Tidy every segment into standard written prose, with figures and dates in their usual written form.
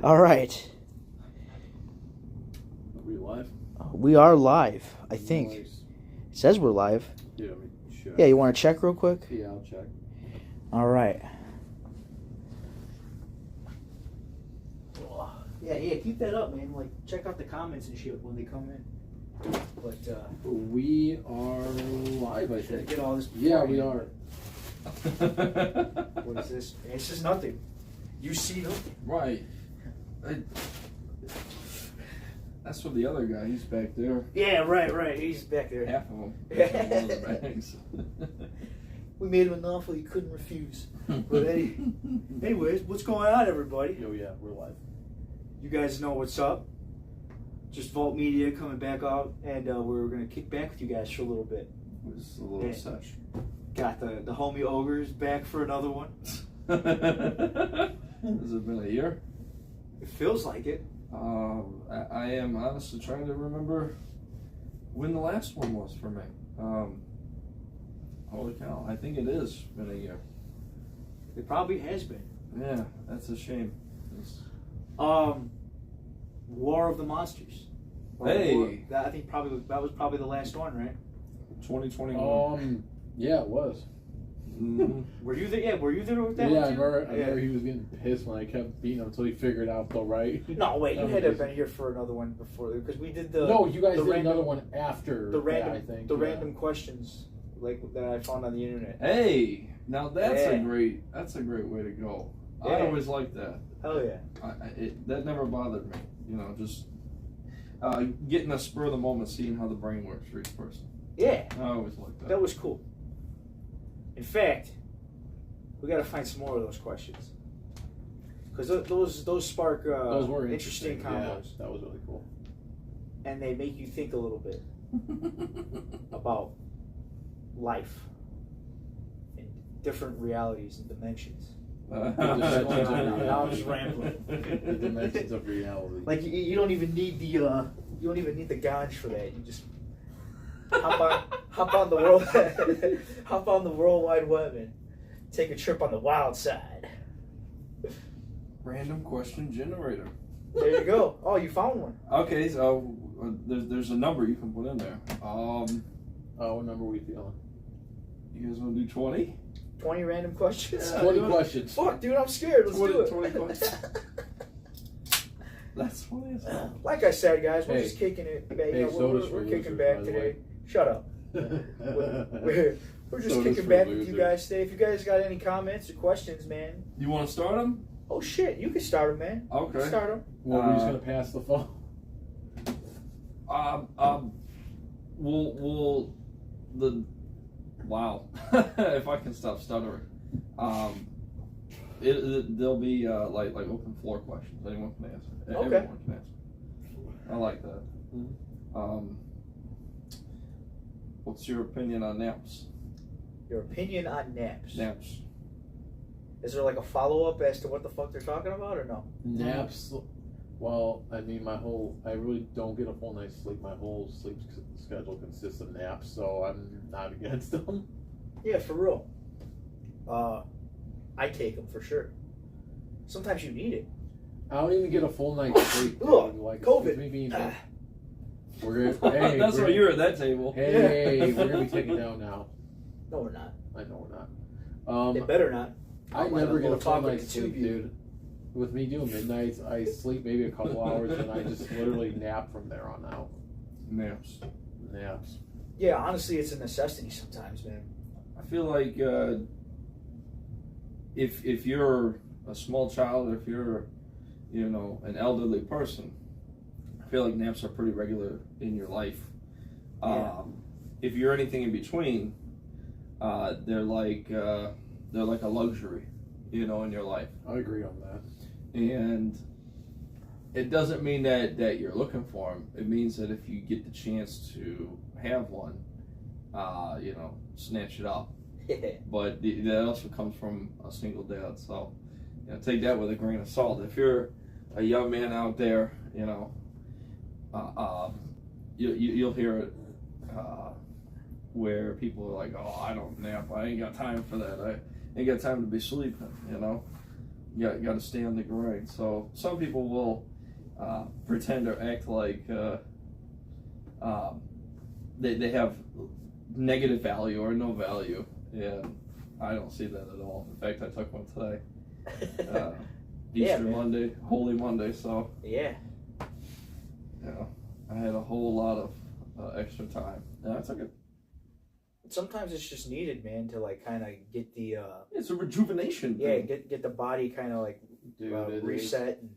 All right. Are we live? We are live, I think. Nice. It says we're live. Yeah, we should. Yeah, you want to check real quick? Yeah, I'll check. All right. Yeah, keep that up, man. Like, check out the comments and shit when they come in. But, We are live, I should I think. get all this? Yeah, we are. What is this? It's just nothing. You see nothing. Right. That's for the other guy. He's back there. Yeah, right. He's back there. Half of them. Yeah. One of the bags. We made him an offer he couldn't refuse. But anyways, what's going on, everybody? Oh, yeah, we're live. You guys know what's up. Just Vault Media coming back out, and we're going to kick back with you guys for a little bit. It was a little Yeah. sesh. Got the homie Ogres back for another one. Has it been a year? It feels like it. I am honestly trying to remember when the last one was for me. Holy cow, I think it is been a year. It probably has been. Yeah, that's a shame. It's... War of the Monsters. Hey! I think that was probably the last one, right? 2021. Yeah, it was. Mhm. Were you there? Yeah, were you there with that Yeah, I one too? remember he was getting pissed when I kept beating him until he figured out the right. No, wait, you had to have been here for another one before, because we did the... No, you guys the did random, another one after the random, that, I think. the yeah. random questions like that I found on the internet. Hey, now that's Yeah. a great way to go. Yeah. I always liked that. Hell yeah. That never bothered me. You know, just getting a spur of the moment, seeing how the brain works for each person. Yeah, I always liked that. that was cool. In fact, we got to find some more of those questions, because those spark Those were interesting Yeah, combos, that was really cool. and they make you think a little bit about life and different realities and dimensions. Now I'm just rambling. The dimensions of reality. Like you don't even need the ganj for that. You just hop on the world hop on the World Wide Web and take a trip on the wild side. Random question generator. There you go. Oh, you found one. Okay, so there's a number you can put in there. What number are we feeling? You guys want to do 20? 20 random questions. Yeah. 20 questions. Fuck, dude, I'm scared. Let's 20 do it. 20 questions. That's funny as hell. Like I said, guys, we're Hey. just kicking it. Hey, sodas We're for kicking losers, back by the today. way. Shut up. We're just Sodas kicking for back with you losers. guys today. If you guys got any comments or questions, man. You want to start them? Oh shit, you can start them, man. You Okay. can start them. Well, we're just going to pass the phone. Wow. If I can stop stuttering. There'll be like open floor questions. Anyone can answer. Okay. Everyone can answer. I like that. What's your opinion on naps? Your opinion on naps. Naps. Is there like a follow up as to what the fuck they're talking about or no? Naps. Well, I mean, I really don't get a full night's sleep. My whole sleep schedule consists of naps, so I'm not against them. Yeah, for real. I take them for sure. Sometimes you need it. I don't even get a full night's sleep. dude. Ugh, Like, COVID. with me being, Ah. we're gonna, hey, That's we're, why you're at that table. Hey, we're gonna be taken down now. No, we're not. I know we're not. They better not. I Like never a get a little full talking night's to sleep, you. dude. With me doing midnights, I sleep maybe a couple hours, and I just literally nap from there on out. Naps. Naps. Yeah, honestly, it's a necessity sometimes, man. I feel like if you're a small child or if you're an elderly person, I feel like naps are pretty regular in your life. Yeah. If you're anything in between, they're like a luxury, in your life. I agree on that. And it doesn't mean that you're looking for them. It means that if you get the chance to have one, snatch it up. But that also comes from a single dad, so take that with a grain of salt. If you're a young man out there, you'll hear it where people are like, "Oh, I don't nap. I ain't got time for that. I ain't got time to be sleeping." you got to stay on the grind. So some people will pretend or act like they have negative value or no value, and I don't see that at all. In fact, I took one today. Easter Monday, Holy Monday, so yeah. I had a whole lot of extra time, and I took it. Sometimes it's just needed, man, to like kind of get the it's a rejuvenation thing. Yeah, get the body kind of like reset, and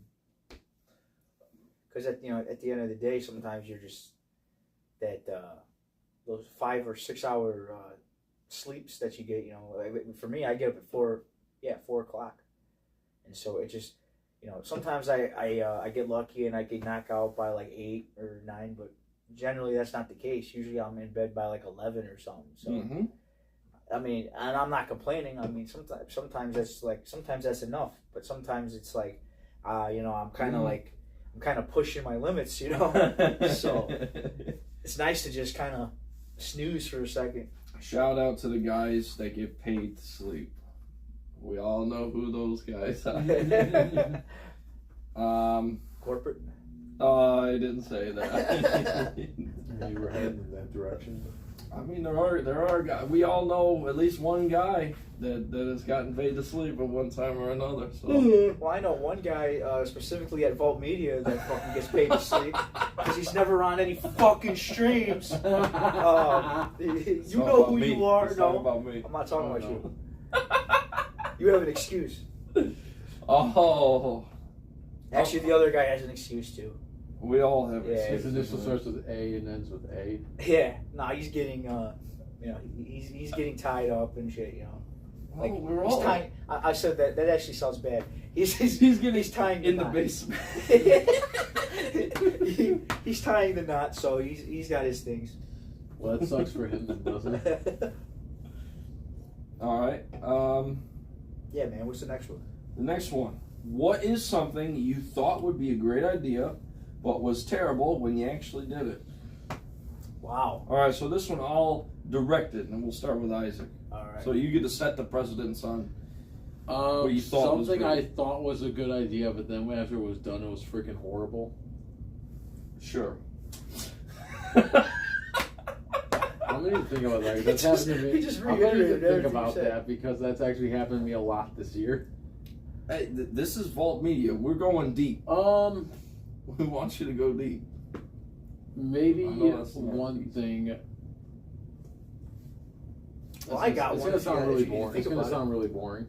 because at the end of the day, sometimes you're just that those 5 or 6 hour sleeps that you get. Like, for me, I get up at 4 o'clock, and so it just sometimes I get lucky and I get knocked out by like 8 or 9, but generally that's not the case. Usually I'm in bed by like 11 or something. So I mean, and I'm not complaining. I mean, sometimes that's enough, but sometimes it's like I'm kind of like I'm kind of pushing my limits, so it's nice to just kind of snooze for a second. Shout out to the guys that get paid to sleep. We all know who those guys are. Corporate? I didn't say that. You were heading in that direction. I mean, there are guys. We all know at least one guy that has gotten paid to sleep at one time or another. So. Well, I know one guy specifically at Vault Media that fucking gets paid to sleep because he's never on any fucking streams. You know who me. you are. He's No, about me. I'm not talking about you. You have an excuse. Oh. Actually, the other guy has an excuse too. We all have His initial starts with A and ends with A. Yeah, he's getting, he's getting tied up and shit, Like we're he's all. tying. I said that actually sounds bad. He's tying in the knot. basement. He's tying the knot, so he's got his things. Well, that sucks for him, then, doesn't it? All right. Yeah, man. What's the next one? The next one. What is something you thought would be a great idea, but was terrible when you actually did it? Wow. All right, so this one all directed, and we'll start with Isaac. All right. So you get to set the precedence on what you thought was something great. I thought was a good idea, but then after it was done, it was freaking horrible. Sure. I'm gonna think about that. That's happened to me. He just I'm gonna reiterated think everything about you said. that because that's actually happened to me a lot this year. Hey, this is Vault Media. We're going deep. We want you to go deep. Maybe I know that's the one thing. Well, I got it's one. Gonna sound really if you boring. think It's gonna about sound really boring.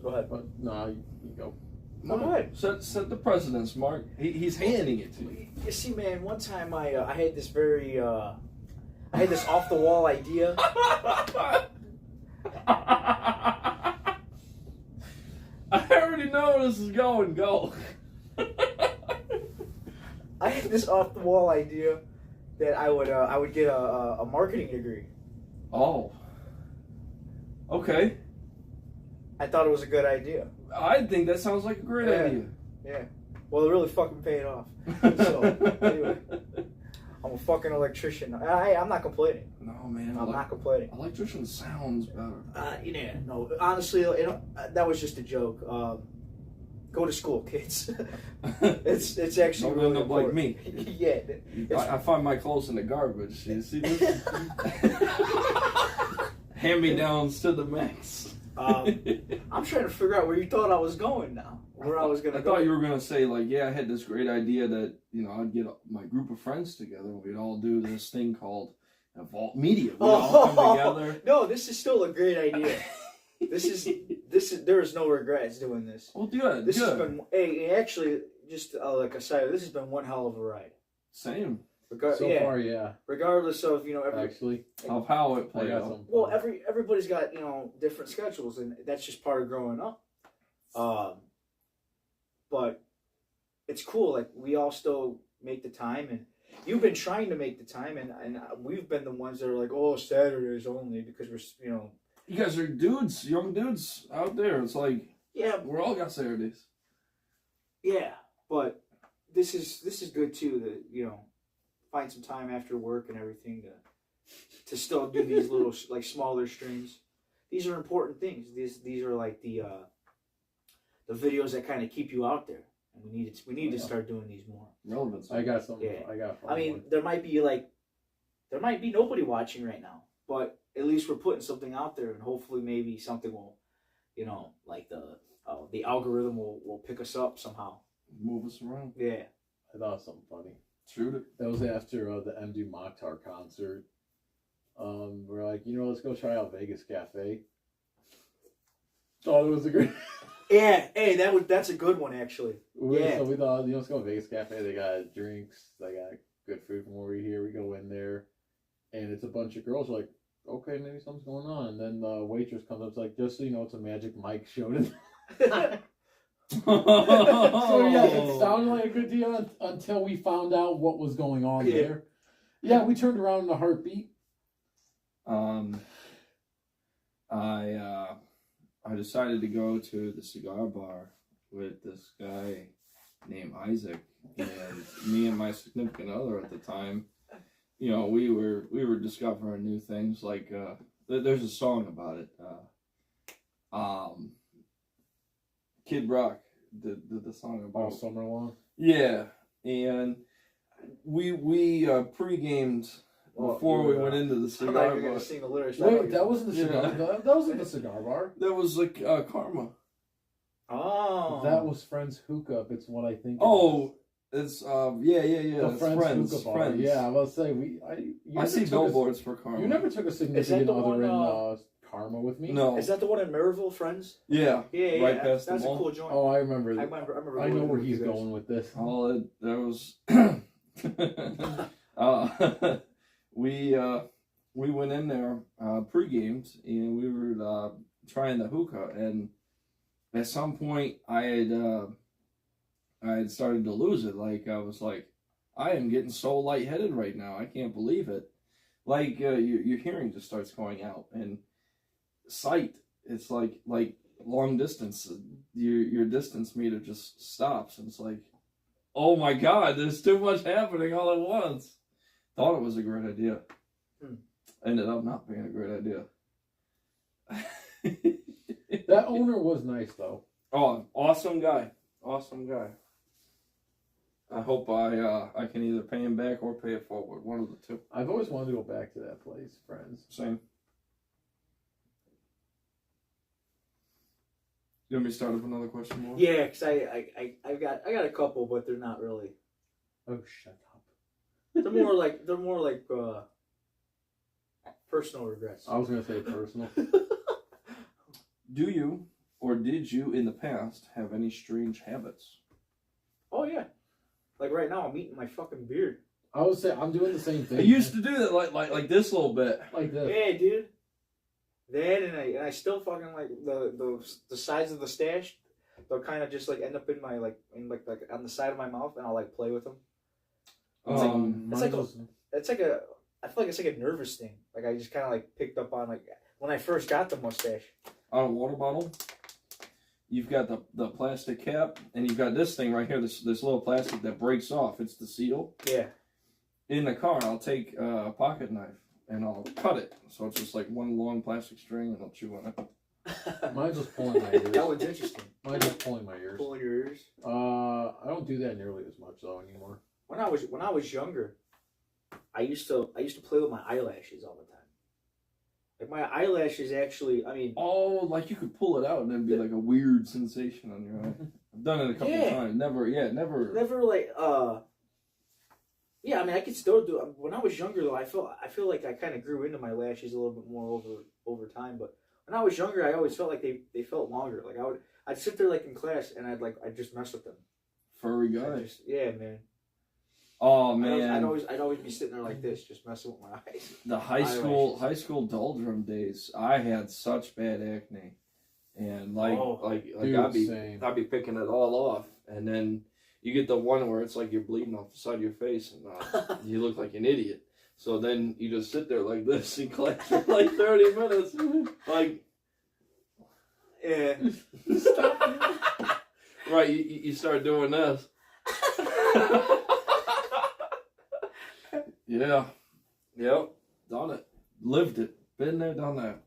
Go ahead. But no, you go. No, go ahead. Set the precedence, Mark. He's handing it to you. You see, man, one time I had this very I had this off the wall idea. I already know where this is going. Go. I had this off the wall idea that I would get a marketing degree. Oh. Okay. I thought it was a good idea. I think that sounds like a great idea. Yeah. Well, it really fucking paid off. So, anyway. I'm a fucking electrician. I'm not complaining. No, man. I'm not complaining. Electrician sounds better. No. Honestly, that was just a joke. Go to school, kids. it's actually Don't really end up like important. me. Yeah. I find my clothes in the garbage. You see this? Hand-me-downs to the max. I'm trying to figure out where you thought I was going now. Where I was going to go. I thought you were going to say, like, yeah, I had this great idea that, I'd get my group of friends together and we'd all do this thing called Vault Media. We'd all come together. No, this is still a great idea. This is there is no regrets doing this. Well, good. This has been, actually, just like a side, this has been one hell of a ride. Same. So far, yeah. Regardless of, Actually. Of how it played out. Well, everybody's got, different schedules, and that's just part of growing up. But it's cool. Like, we all still make the time, and you've been trying to make the time, and we've been the ones that are like, oh, Saturdays only, because we're, You guys are dudes, young dudes out there. It's like, yeah, we're all got Saturdays. Yeah, but this is good too. That find some time after work and everything to still do these little like smaller streams. These are important things. These are like the the videos that kind of keep you out there. And we need to start doing these more. Relevance. I got something. Yeah. I got. I mean, there might be nobody watching right now, but at least we're putting something out there, and hopefully maybe something will, like the algorithm will pick us up somehow. Move us around. Yeah. I thought of something funny. Shoot it. That was after the MD Mokhtar concert. We're like, let's go try out Vegas Cafe. Thought it was a great. Yeah. Hey, that's a good one actually. Yeah. So we thought, let's go to Vegas Cafe. They got drinks. They got good food from over here. We go in there, and it's a bunch of girls. We're like, okay, maybe something's going on. And then the waitress comes up, it's like, just so you know, it's a Magic Mike show. So yeah, it sounded like a good deal until we found out what was going on there. Yeah, we turned around in a heartbeat. I decided to go to the cigar bar with this guy named Isaac, and me and my significant other at the time, we were discovering new things. Like there's a song about it. Kid Rock did the song about All summer long. Yeah, and we pre-gamed before we went into the cigar bar. Gonna sing the lyrics. Wait, that wasn't the cigar. That wasn't the cigar bar. That was like Karma. Oh, that was Friends Hookup. It's what I think. It's yeah. The Friends Hookup bar. Friends. Yeah, I will say I see billboards for Karma. You never took a significant other in Karma with me. No. Is that the one in Maryville, Friends? Yeah. Yeah. Right past that's the a mall. cool joint. Oh, I remember. I remember. I know where he's going with this. Oh, that was. We went in there pre-gamed, and we were trying the hookah, and at some point I had started to lose it. Like I was like, I am getting so lightheaded right now. I can't believe it. Like your hearing just starts going out, and sight. It's like long distance. Your distance meter just stops, and it's like, oh my God, there's too much happening all at once. Thought it was a great idea. Ended up not being a great idea. That owner was nice though. Oh, awesome guy. Awesome guy. I hope I can either pay him back or pay it forward. One of the two. I've always wanted to go back to that place, Friends. Same. You want me to start up another question more? Yeah, because I got a couple, but they're not really. Oh, shut up. They're more like personal regrets. I was gonna say personal. Do you or did you in the past have any strange habits? Oh yeah, like right now I'm eating my fucking beard. I would say I'm doing the same thing. I used to do that like this little bit. like this. Yeah, dude. That and I still fucking like the sides of the stash. They'll kind of just like end up in my like on the side of my mouth, and I'll like play with them. It's like a I feel like it's like a nervous thing. Like I just kind of like picked up on like when I first got the mustache. On a water bottle, you've got the plastic cap, and you've got this thing right here, this little plastic that breaks off. It's the seal. Yeah. In the car, I'll take a pocket knife and I'll cut it. So it's just like one long plastic string, and I'll chew on it. Mine's just pulling my ears. That was interesting. Mine's just pulling my ears. Pulling your ears. I don't do that nearly as much though anymore. When I was younger, I used to play with my eyelashes all the time. Like my eyelashes actually, I mean. Oh, like you could pull it out and then be like a weird sensation on your eye. I've done it a couple times. Never. Never like Yeah, I mean I could still do it. When I was younger though, I feel like I kind of grew into my lashes a little bit more over time. But when I was younger, I always felt like they felt longer. Like I'd sit there like in class and I'd just mess with them. Furry guy. Yeah, man. Oh man, I'd always be sitting there like this, just messing with my eyes. The high school doldrum days, I had such bad acne, and dude, I'd be picking it all off, and then you get the one where it's like you're bleeding off the side of your face, and you look like an idiot. So then you just sit there like this in class for like 30 minutes, like yeah. Right, you start doing this. Yeah. Yep. Done it. Lived it. Been there, done that.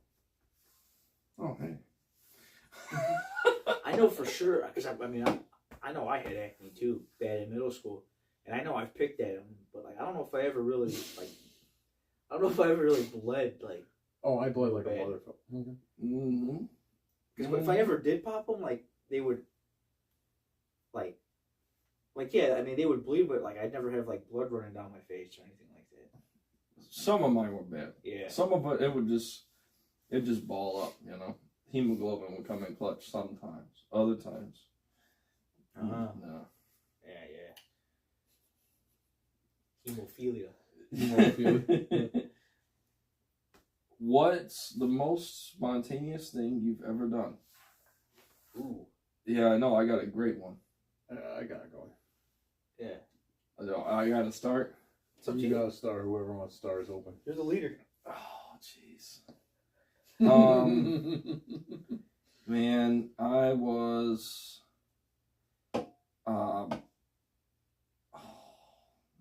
Oh, hey. I know for sure because I know I had acne too, bad in middle school, and I know I've picked at them, but like I don't know if I ever really bled like. Oh, I bled like a bad. motherfucker. Mm-hmm. Because if I ever did pop them, like they would, like yeah, I mean they would bleed, but like I'd never have like blood running down my face or anything like that. Some of mine were bad. Yeah. Some of it would just ball up, you know. Hemoglobin would come in clutch sometimes. Other times. No. Yeah. Hemophilia. What's the most spontaneous thing you've ever done? Ooh. Yeah, I know. I got a great one. I gotta go. Yeah. I gotta start. So you gotta start. Whoever wants to start is open. You're the leader. Oh, jeez. Man, I was. Oh,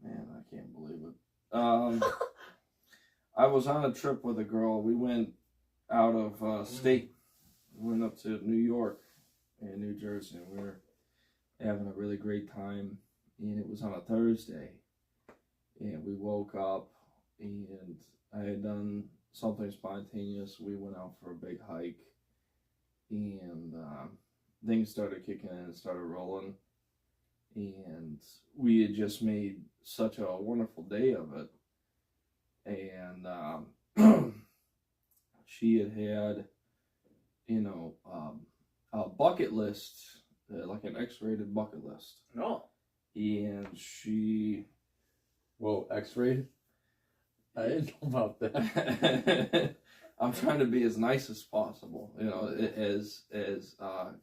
man, I can't believe it. I was on a trip with a girl. We went out of state. We went up to New York and New Jersey, and we were having a really great time. And it was on a Thursday. And we woke up, and I had done something spontaneous. We went out for a big hike, and things started kicking in and started rolling. And we had just made such a wonderful day of it. And she had, you know, a bucket list, like an X-rated bucket list. No. And she... Whoa, X-rated? I didn't know about that. I'm trying to be as nice as possible, you know, as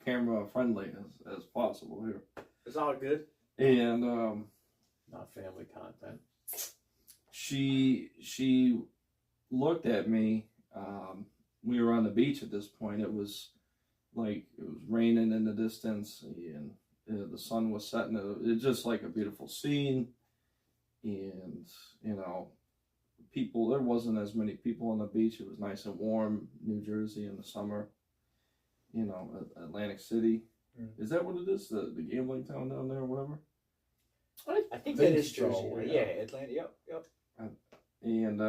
camera friendly as possible here. It's all good. And not family content. She looked at me. We were on the beach at this point. It was raining in the distance, and the sun was setting. It was just like a beautiful scene, and you know, people. There wasn't as many people on the beach. It was nice and warm. New Jersey in the summer. You know, Atlantic City. Is that what it is? The gambling town down there or whatever? I think that is so, Jersey. Yeah, Atlanta. Yep. And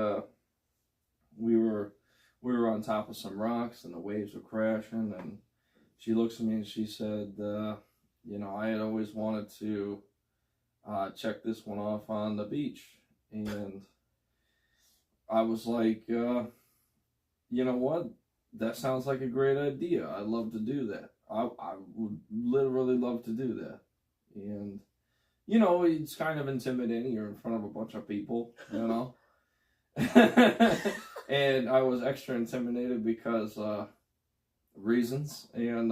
we were on top of some rocks, and the waves were crashing. And she looks at me and she said, "You know, I had always wanted to check this one off on the beach." And I was like, "You know what? That sounds like a great idea. I'd love to do that. I would literally love to do that." And, you know, it's kind of intimidating. You're in front of a bunch of people, you know. And I was extra intimidated because reasons. And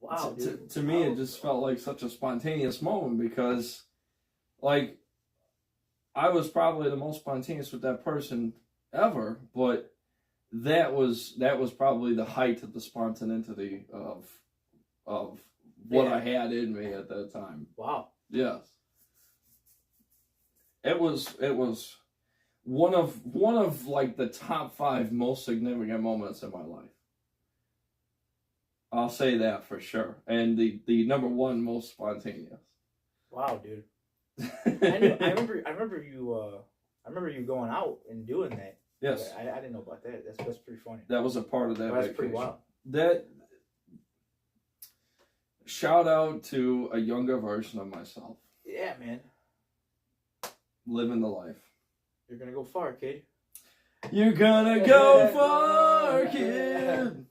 Wow. To me, it just felt like such a spontaneous moment because, like, I was probably the most spontaneous with that person ever, but that was probably the height of the spontaneity of what I had in me at that time. Wow. Yes. It was one of like the top 5 most significant moments in my life. I'll say that for sure. And the number 1 most spontaneous. Wow, dude. I remember you going out and doing that. Yes. I didn't know about that. That's pretty funny. That was a part of that That's vacation. pretty wild. That shout out to a younger version of myself. Yeah, man. Living the life. You're gonna go far, kid. You're gonna go far, kid.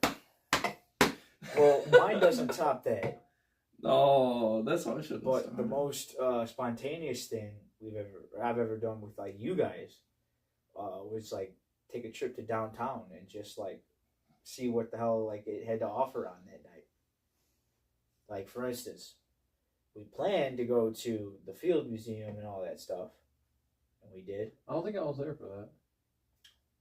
Well, mine doesn't top that. Oh, that's how I should have But started. the most spontaneous thing I've ever done with like you guys was like take a trip to downtown and just like see what the hell like it had to offer on that night. Like for instance, we planned to go to the Field Museum and all that stuff, and we did. I don't think I was there for that.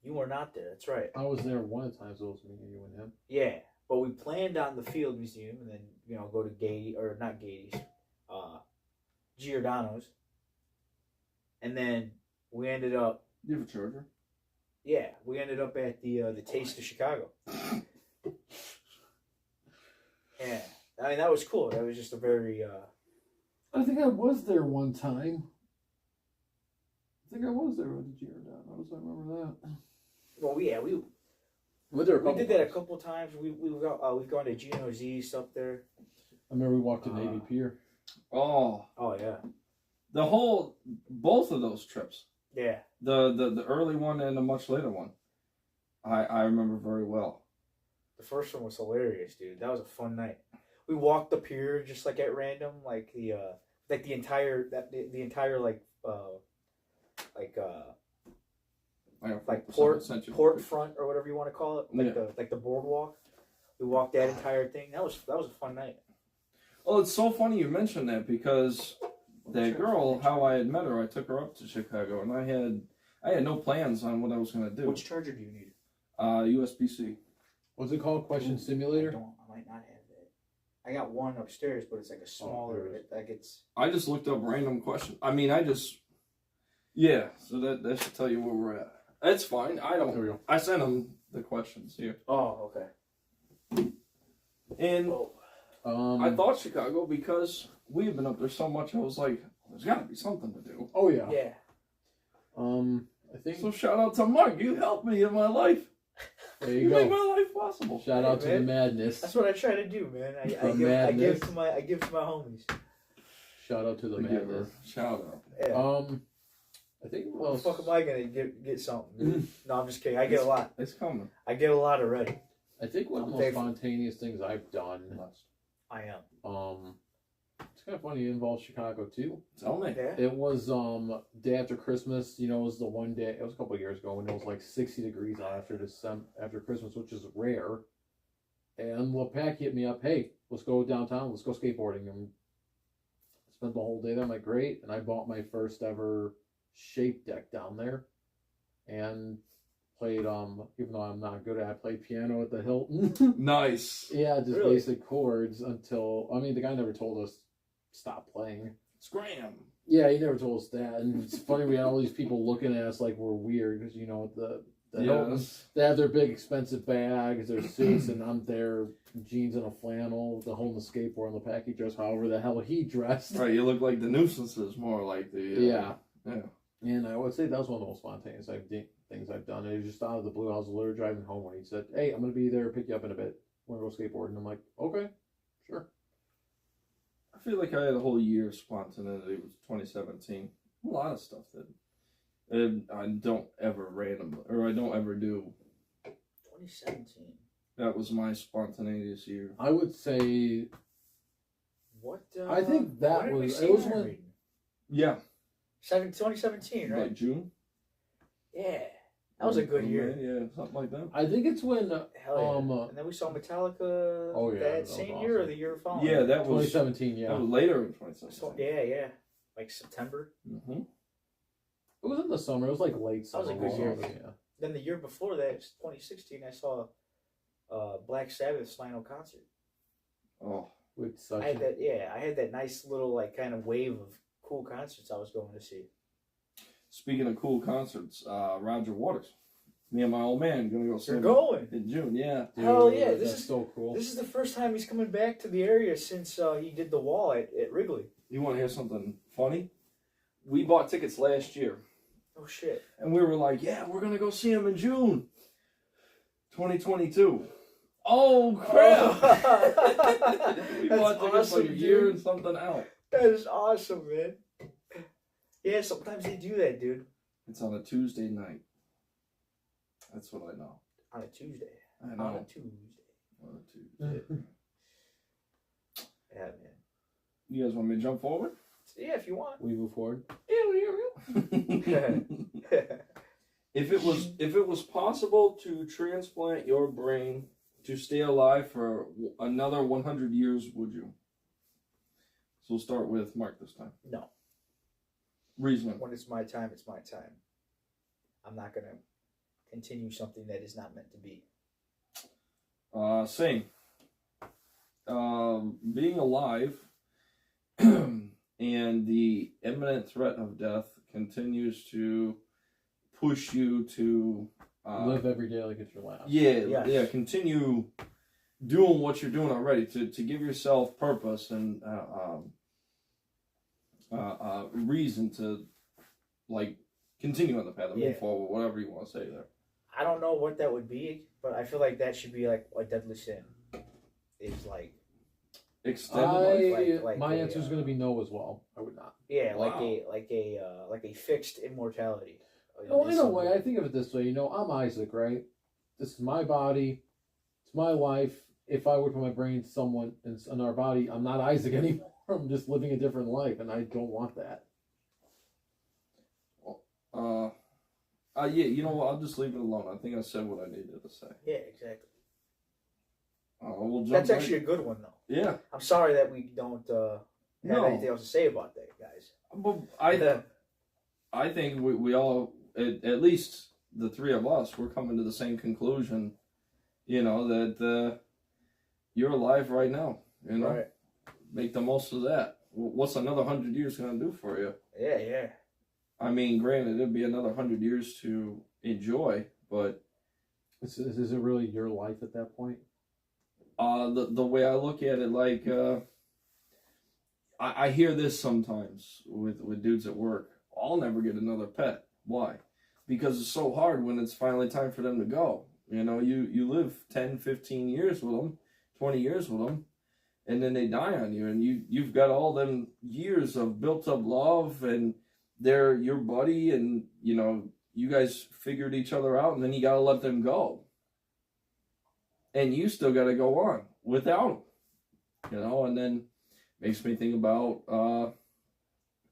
You were not there. That's right. I was there one of the times it was me, you and him. Yeah, but we planned on the Field Museum and then go to Giordano's, and then we ended up. You have a charger? Yeah, we ended up at the Taste of Chicago. Yeah, I mean that was cool. That was just a very. I think I was there one time. I think I was there with the Giordano. How does I remember that? Well, yeah, we did that a couple times. We've gone to Gino's East up there. I remember we walked to Navy Pier. Oh, yeah. Both of those trips. Yeah. The early one and the much later one. I remember very well. The first one was hilarious, dude. That was a fun night. We walked the pier just like at random, like the entire port front or whatever you want to call it, like the boardwalk. We walked that entire thing. That was a fun night. Oh, it's so funny you mentioned that because that girl, how I had met her, I took her up to Chicago, and I had no plans on what I was going to do. Which charger do you need? USB-C. What's it called? Question Simulator? I might not have that. I got one upstairs, but it's like a smaller. I just looked up random question. So that should tell you where we're at. That's fine. I sent them the questions here. Oh, okay. And I thought Chicago because we have been up there so much. I was like, there's got to be something to do. Oh yeah. Yeah. I think so. Shout out to Mark. You helped me in my life. There you go. Make my life possible. Shout out to the madness. That's what I try to do, man. I give to my homies. Shout out to the madness. Shout out. Yeah. I think. Well, fuck am I gonna get something? No, I'm just kidding. I get a lot. It's coming. I get a lot already. I think one of the most spontaneous things I've done. I am. It's kind of funny. It involves Chicago too. Tell me. Yeah. It was day after Christmas. You know, it was the one day. It was a couple of years ago when it was like 60 degrees out after Christmas, which is rare. And LePac hit me up. Hey, let's go downtown. Let's go skateboarding. And I spent the whole day there. I'm like, great. And I bought my first ever shape deck down there, and played even though I'm not good at it, I played piano at the Hilton. Nice. Yeah, just basic chords until the guy never told us stop playing. Scram. Yeah, he never told us that. And it's funny, we had all these people looking at us like we're weird because the Hilton, they have their big expensive bags, their suits, and I'm there jeans and a flannel, holding the skateboard on the package dress, however the hell he dressed. Right, you look like the nuisances more like the yeah. And I would say that was one of the most spontaneous things I've done. It was just out of the blue. I was literally driving home when he said, hey, I'm going to be there, pick you up in a bit. We're going to go skateboard. And I'm like, okay, sure. I feel like I had a whole year of spontaneity. It was 2017. A lot of stuff that I don't ever do. 2017. That was my spontaneous year. I would say... What? I think that was... It was when... Yeah. 2017, right? Like June? Yeah. That was a good year. Yeah, something like that. I think it's when... Hell yeah. And then we saw Metallica that same year or the year following. Yeah, that was... 2017, yeah. That was later in 2017. So, yeah. Like September. Mm-hmm. It was in the summer. It was like late summer. That was a good year. Yeah. Then the year before that, 2016, I saw Black Sabbath's final concert. Oh. I had that nice little like kind of wave of cool concerts I was going to see. Speaking of cool concerts, Roger Waters. Me and my old man gonna go see him in June. Yeah. Dude, hell yeah! This is so cool. This is the first time he's coming back to the area since he did the wall at Wrigley. You want to hear something funny? We bought tickets last year. Oh shit! And we were like, yeah, we're gonna go see him in June, 2022. Oh crap! We bought tickets like a year and something out. That is awesome, man. Yeah, sometimes they do that, dude. It's on a Tuesday night. That's what I know. On a Tuesday. I know. On a Tuesday. Yeah, man. You guys want me to jump forward? Yeah, if you want. We move forward. If it was possible to transplant your brain to stay alive for another 100 years, would you? So we'll start with Mark this time. No. Reason. When it's my time, it's my time. I'm not going to continue something that is not meant to be. Same. Being alive and the imminent threat of death continues to push you to live every day like it's your last. Yeah. Continue doing what you're doing already, to give yourself purpose and reason to like continue on the path and move forward, whatever you want to say there. I don't know what that would be, but I feel like that should be like a deadly sin. Is like extended life. Like my answer is going to be no as well. I would not. Yeah, Wow. like a fixed immortality. Oh, in a way, I think of it this way. You know, I'm Isaac, right? This is my body. It's my life. If I were to put my brain in someone in our body, I'm not Isaac anymore. I'm just living a different life, and I don't want that. Yeah, you know what? I'll just leave it alone. I think I said what I needed to say. Yeah, exactly. We'll jump That's actually a good one, though. Yeah. I'm sorry that we don't have No. anything else to say about that, guys. But I think we all, at least the three of us, we're coming to the same conclusion, you know, that you're alive right now, you know? Right. Make the most of that. What's another 100 years going to do for you? Yeah. I mean, granted, it'd be another 100 years to enjoy, but... Is it really your life at that point? The way I look at it, like, I hear this sometimes with dudes at work. I'll never get another pet. Why? Because it's so hard when it's finally time for them to go. You know, you live 10, 15 years with them, 20 years with them, and then they die on you, and you've got all them years of built up love, and they're your buddy, and, you know, you guys figured each other out, and then you got to let them go. And you still got to go on without them, you know, and then makes me think about,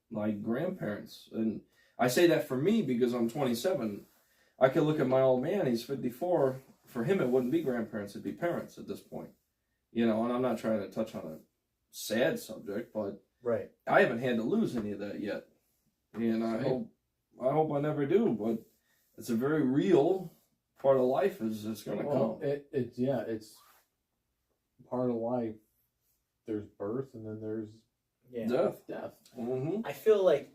like, grandparents. And I say that for me because I'm 27. I can look at my old man, he's 54. For him, it wouldn't be grandparents, it'd be parents at this point. You know, and I'm not trying to touch on a sad subject, but Right. I haven't had to lose any of that yet. And I hope I never do, but it's a very real part of life is it's going to come. It's part of life. There's birth, and then there's death. Mm-hmm. I feel like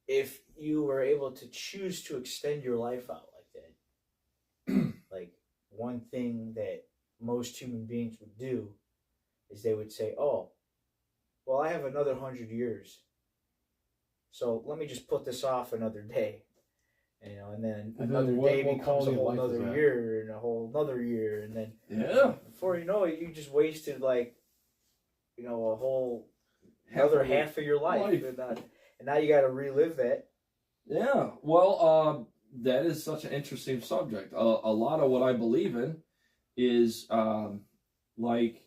if you were able to choose to extend your life out like that, like one thing that most human beings would do is they would say, "Oh, well, I have another 100 years, so let me just put this off another day." You know, and then another day becomes a whole another year, and a whole another year, and then before you know it, you just wasted like, you know, a whole another half of your life. And now you got to relive that. Yeah, well, that is such an interesting subject. A lot of what I believe in is like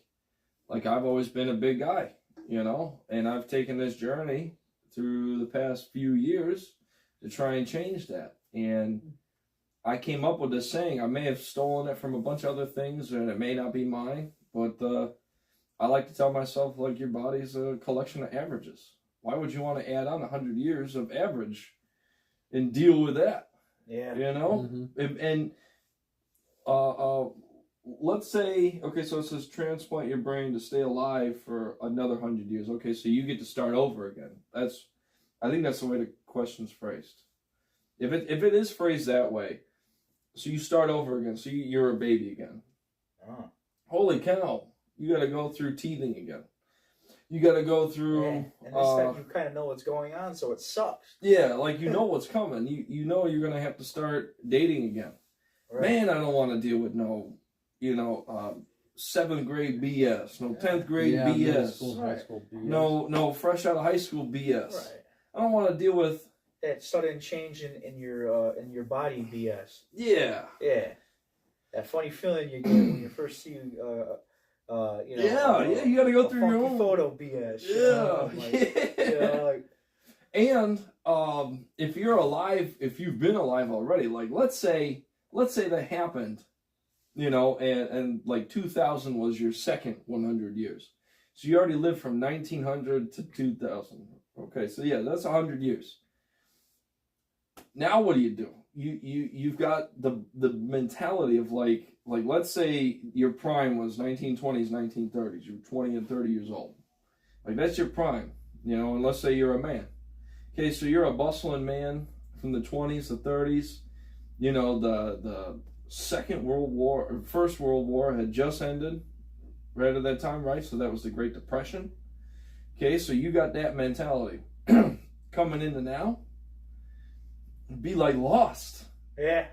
I've always been a big guy, you know, and I've taken this journey through the past few years to try and change that. And I came up with this saying. I may have stolen it from a bunch of other things, and it may not be mine, but I like to tell myself, like, your body's a collection of averages. Why would you want to add on 100 years of average and deal with that? Yeah. You know? Mm-hmm. And let's say, okay, so it says transplant your brain to stay alive for another 100 years. Okay, so you get to start over again. I think that's the way the question's phrased. If it is phrased that way, so you start over again, so you're a baby again. Oh. Holy cow, you got to go through teething again. You got to go through... Yeah. And this time you kind of know what's going on, so it sucks. Yeah, like you know what's coming. You know you're going to have to start dating again. Right. Man, I don't want to deal with no, you know, 7th grade BS, no 10th grade BS. School, high school BS. No fresh out of high school BS. Right. I don't want to deal with... that sudden change in your body BS. Yeah. Yeah. That funny feeling you get when you first see you know. Yeah, you got to go through your own photo BS. And if you're alive, if you've been alive already, like let's say that happened, you know, and like 2000 was your second 100 years. So you already lived from 1900 to 2000. Okay, so yeah, that's 100 years. Now what do? You've got the mentality of like let's say your prime was 1920s, 1930s. You're 20 and 30 years old. Like that's your prime, you know, and let's say you're a man. Okay, so you're a bustling man from the 20s, the 30s, you know, the First World War had just ended right at that time, right? So that was the Great Depression. Okay, so you got that mentality coming into now. Be like lost. Yeah.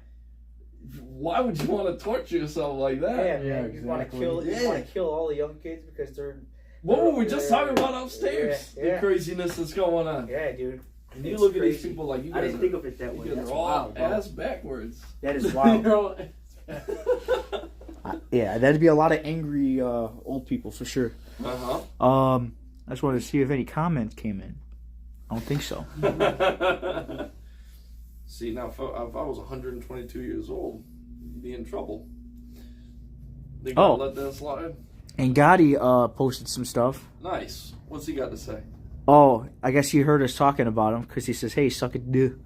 Why would you want to torture yourself like that? Yeah, Yeah, man. You want to exactly. kill. You want Yeah. to kill all the young kids because they're. What were we just Yeah, talking about upstairs? yeah, yeah. The craziness that's going on. Yeah, dude. And you It's look at crazy. these people like you I guys didn't are, think of it that you way. guys That's are all wild, bro. ass backwards. That is wild. You're all- Yeah, that'd be a lot of angry old people for sure. Uh-huh. I just wanted to see if any comments came in. I don't think so. See, now if I was 122 years old, you'd be in trouble. They gonna let that slide? And Gotti posted some stuff. Nice. What's he got to say? Oh, I guess he heard us talking about him because he says, "Hey, suck it, dude."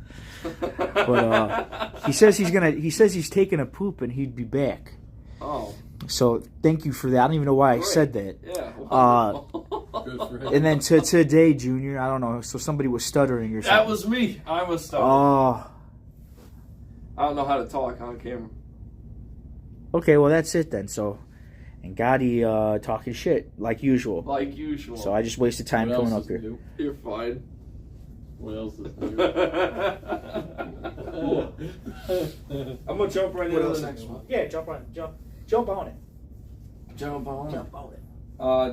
But he says he's taking a poop and he'd be back. Oh, So thank you for that. I don't even know why I Great. said that. yeah. Good for him. And then today, Junior, I don't know. So somebody was stuttering or something. That was me. I was stuck. Oh, I don't know how to talk on camera. okay. Well, that's it then. So, and Gotti talking shit like usual. Like usual. So I just wasted time What coming else up is here. new? You're fine. What else is new? I'm gonna jump right What into else the is next new? one. Yeah, jump on it. Jump on it. Jump on it. Jump on it.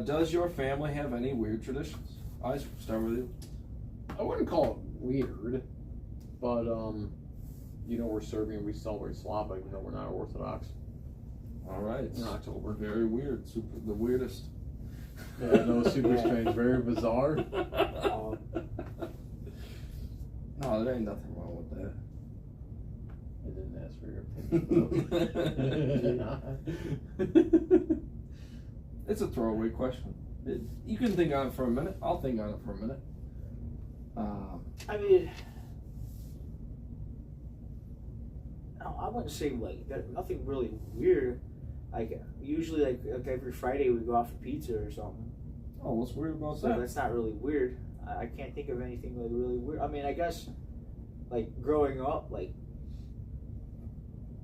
Does your family have any weird traditions? I start with you. I wouldn't call it weird, but we're Serbian. We celebrate Slava, even though we're not Orthodox. All right. In October. Very weird. The weirdest. Yeah, no, super strange, very bizarre. No, there ain't nothing wrong with that. I didn't ask for your opinion. It's a throwaway question. You can think on it for a minute. I'll think on it for a minute. I mean, I wouldn't say like there's nothing really weird. Like usually, like every Friday we go out for pizza or something. Oh, what's weird about So that? that's not really weird. I can't think of anything like really weird. I mean, I guess like growing up, like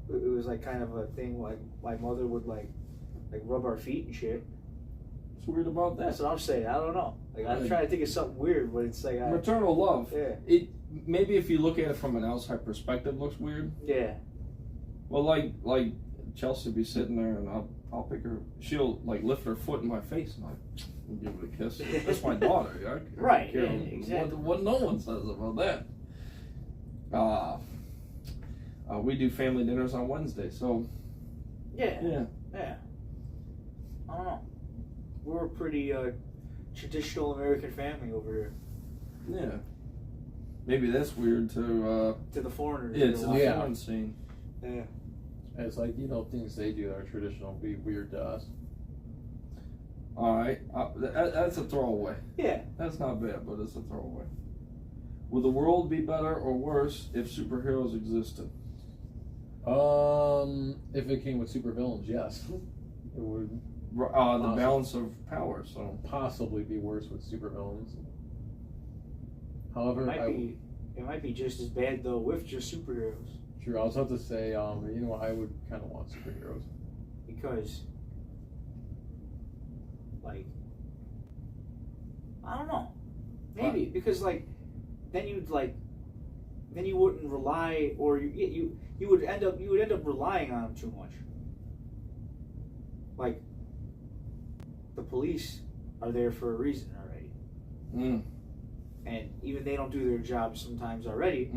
it was like kind of a thing. Like my mother would like rub our feet and shit. What's weird about that? That's what I'm saying. I don't know. Like I'm trying to think of something weird, but it's like Maternal love. yeah, It maybe if you look at it from an outside perspective, looks weird. yeah. Well, like Chelsea be sitting there and I'll pick her. She'll like lift her foot in my face and I give it a kiss. That's my daughter. I Right, care yeah, exactly. What no one says about that. We do family dinners on Wednesday, so Yeah. yeah. Yeah. I don't know. We're a pretty traditional American family over here. Yeah. Maybe that's weird to To the foreigners. yeah, to the Yeah. foreign scene. Yeah. It's like, things they do that are traditional be weird to us. Alright. That's a throwaway. Yeah. That's not bad, but it's a throwaway. Would the world be better or worse if superheroes existed? If it came with supervillains, yes. It would The balance of power, so possibly be worse with supervillains. However, It might be just as bad though with just superheroes. True, I was about to say, I would kind of want superheroes. Because like I don't know. Maybe because like then you wouldn't rely, or you would end up relying on them too much. Like the police are there for a reason already, and even they don't do their job sometimes already.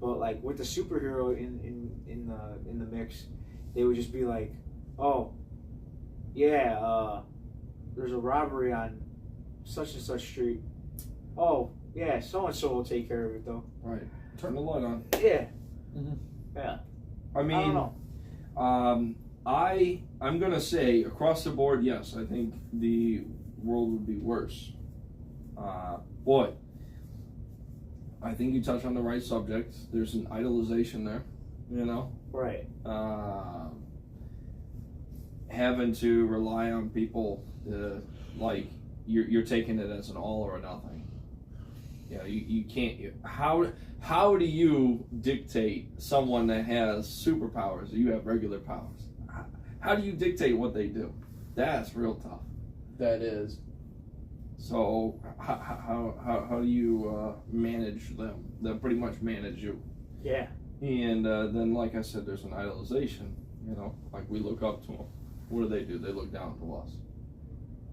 But like with the superhero in the mix, they would just be like, oh yeah, there's a robbery on such and such street. Oh yeah, so and so will take care of it though. right. Turn the light on. Yeah. Mhm. Yeah. I mean, I don't know. I'm gonna say across the board, yes. I think the world would be worse. Boy, I think you touch on the right subject. There's an idolization there, Right. Having to rely on people, like you're taking it as an all or a nothing. You know, you can't. How do you dictate someone that has superpowers? You have regular powers. How do you dictate what they do? That's real tough. That is. So how do you manage them? They pretty much manage you. Yeah. And then, like I said, there's an idolization. You know, like we look up to them. What do? They look down to us.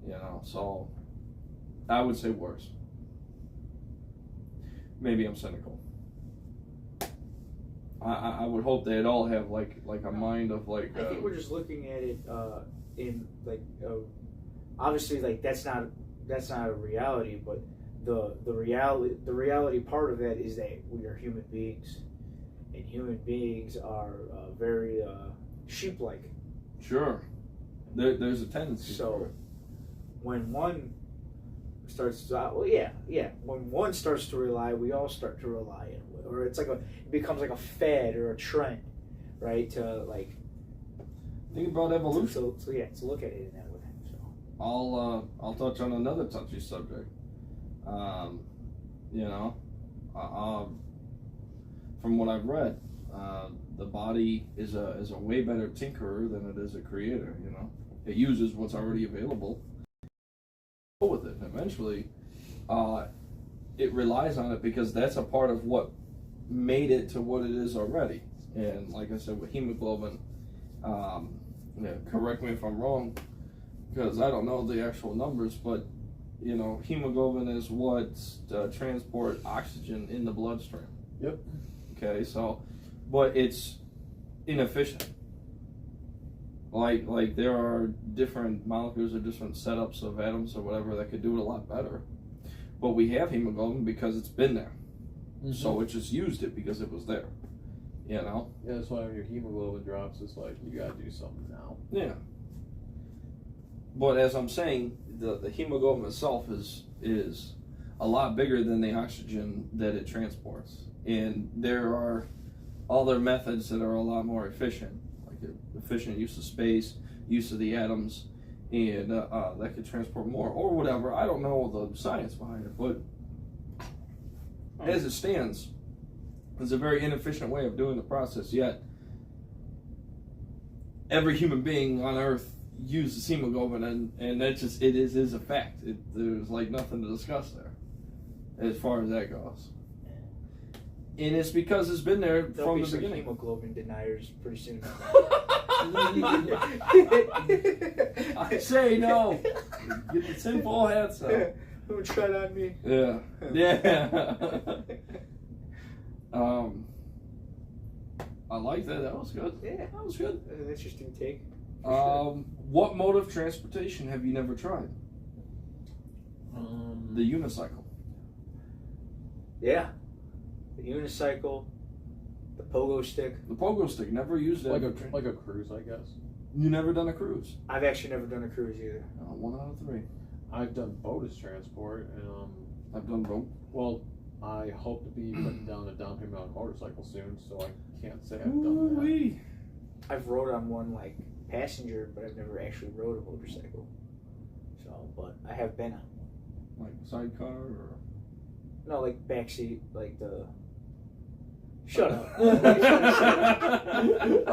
You know, so I would say worse. Maybe I'm cynical. I would hope they'd all have like a mind of like. I think we're just looking at it in like obviously like that's not a reality, but the reality part of that is that we are human beings, and human beings are very sheep-like. Sure, there's a tendency. So when one starts when one starts to rely, we all start to rely, or it's like it becomes like a fad or a trend, right? To like think about evolution. So to look at it in that way. So I'll touch on another touchy subject. You know, from what I've read, the body is a way better tinkerer than it is a creator. You know, it uses what's already available. Go with it. Eventually, it relies on it because that's a part of what made it to what it is already. And like I said, with hemoglobin, correct me if I'm wrong, because I don't know the actual numbers, but you know, hemoglobin is what transport oxygen in the bloodstream. Yep. Okay, so, but it's inefficient. Like there are different molecules or different setups of atoms or whatever that could do it a lot better. But we have hemoglobin because it's been there. Mm-hmm. So it just used it because it was there. You know? Yeah, that's why when your hemoglobin drops, it's like you gotta do something now. Yeah. But as I'm saying, the hemoglobin itself is a lot bigger than the oxygen that it transports. And there are other methods that are a lot more efficient. Efficient use of space, use of the atoms, and that could transport more or whatever. I don't know the science behind it, but as it stands, it's a very inefficient way of doing the process. Yet every human being on Earth uses hemoglobin, and that just it is a fact. There's like nothing to discuss there as far as that goes. And it's because it's been there There'll from be the some beginning. hemoglobin deniers pretty soon. I say no. Get the tinfoil hats out. Don't try it on me. Yeah. Yeah. I like that. That was good. Yeah. That was good. That's an interesting take. What mode of transportation have you never tried? The unicycle. Yeah. The unicycle, the pogo stick. The pogo stick. Never used it. Like a cruise, I guess. You never done a cruise? I've actually never done a cruise either. 1 out of 3. I've done boat as transport, and I've done boat. Well, I hope to be putting down a down payment on a motorcycle soon, so I can't say I've done that. I've rode on one like passenger, but I've never actually rode a motorcycle. So, but I have been on one. Like sidecar or? No, like backseat, like the. Shut up. I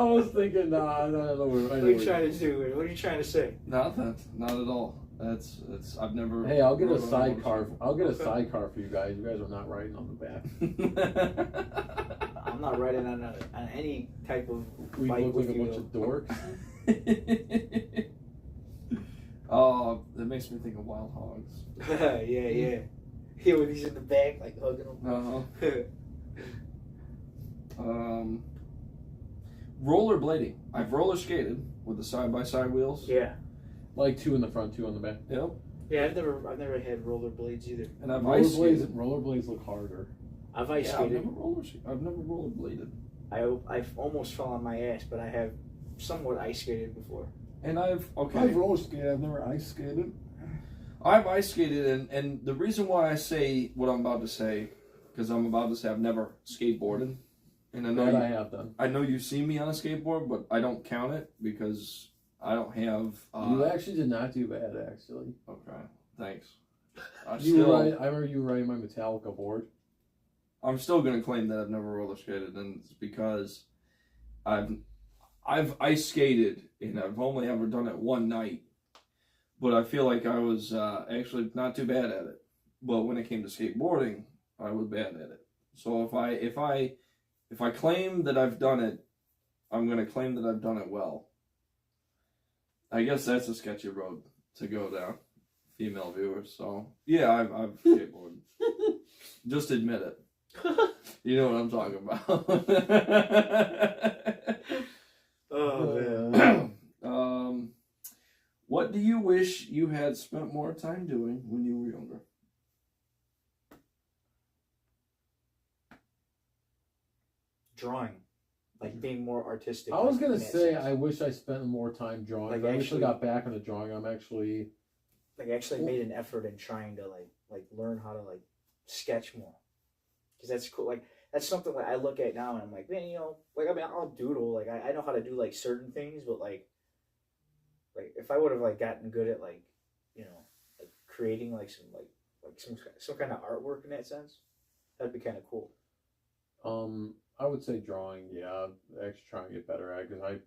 was thinking, nah, I don't know. What are you trying to do? What are you trying to say? Nothing. Not at all. That's I've never. Hey, I'll get a sidecar. I'll get a sidecar for you guys. You guys are not riding on the back. I'm not riding on any type of we bike look with like a you. bunch of dorks. Oh, that makes me think of Wild Hogs. Yeah. Yeah, when he's in the back, like hugging him. Rollerblading. I've roller skated with the side-by-side wheels. Yeah. Like 2 in the front, 2 on the back. Yep. Yeah, I've never had rollerblades either. And I've ice skated. Rollerblades look harder. I've ice skated. I've never rollerbladed. I've almost fell on my ass, but I have somewhat ice skated before. And I've roller skated. I've never ice skated. I've ice skated, and the reason why I say what I'm about to say, because I'm about to say I've never skateboarded, and I know I have done. I know you've seen me on a skateboard, but I don't count it because I don't have. You actually did not do bad, actually. Okay, thanks. I remember you riding my Metallica board. I'm still gonna claim that I've never roller skated, and it's because I've ice skated, and I've only ever done it one night. But I feel like I was actually not too bad at it. But when it came to skateboarding, I was bad at it. So if I claim that I've done it, I'm gonna claim that I've done it well. I guess that's a sketchy road to go down, female viewers. So yeah, I've skateboarded. Just admit it. You know what I'm talking about. Oh man. What do you wish you had spent more time doing when you were younger? Drawing, like being more artistic. I was like, gonna in that say sense. I wish I spent more time drawing. Like, I wish I actually- got back into drawing. I'm actually like actually made an effort in trying to like learn how to like sketch more, because that's cool. Like that's something that I look at now and I'm like, man, you know, like I mean, I'll doodle. Like I know how to do like certain things, but like if I would have like gotten good at like, you know, like creating like some kind of artwork in that sense, that'd be kind of cool. I would say drawing. Yeah, actually trying to get better at it, because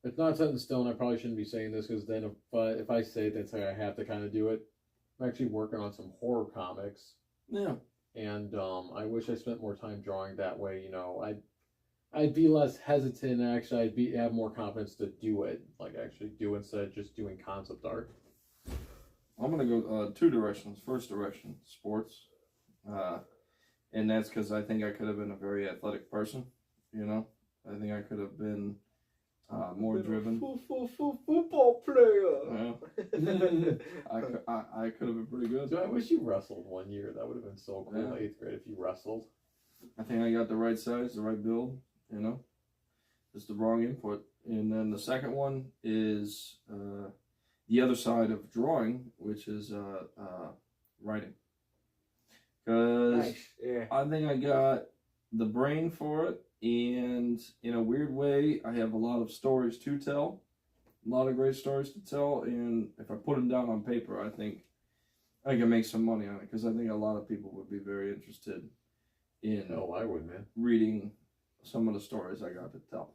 it's not set in stone. I probably shouldn't be saying this, because then if I say it, that's how I have to kind of do it. I'm actually working on some horror comics. Yeah. And I wish I spent more time drawing that way. You know, I'd be less hesitant. Actually, have more confidence to do it. Like actually do instead of just doing concept art. I'm gonna go two directions. First direction, sports, and that's because I think I could have been a very athletic person. You know, I think I could have been more driven. Football player. Yeah. I could have been pretty good. So I wish you wrestled one year. That would have been so cool. Yeah. 8th grade if you wrestled. I think I got the right size, the right build, you know, just the wrong input. And then the second one is the other side of drawing, which is writing. Because Nice. Yeah. I think I got the brain for it, and in a weird way, I have a lot of stories to tell, a lot of great stories to tell, and if I put them down on paper, I think I can make some money on it, because I think a lot of people would be very interested in No, I would, man. reading some of the stories I got to tell.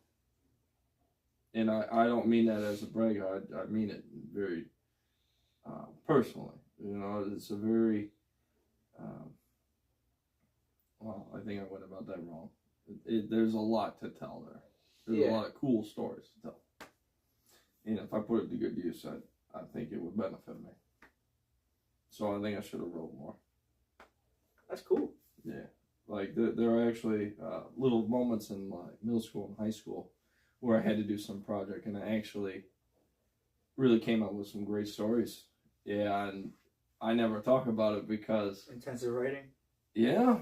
And I don't mean that as a brag, I mean it very personally. You know, it's a very, well, I think I went about that wrong. There's a lot to tell there. There's a lot of cool stories to tell. And if I put it to good use, I think it would benefit me. So I think I should have wrote more. That's cool. Yeah. Like, there are actually little moments in like middle school and high school where I had to do some project, and I actually really came up with some great stories. Yeah, and I never talk about it because... Intensive writing? Yeah.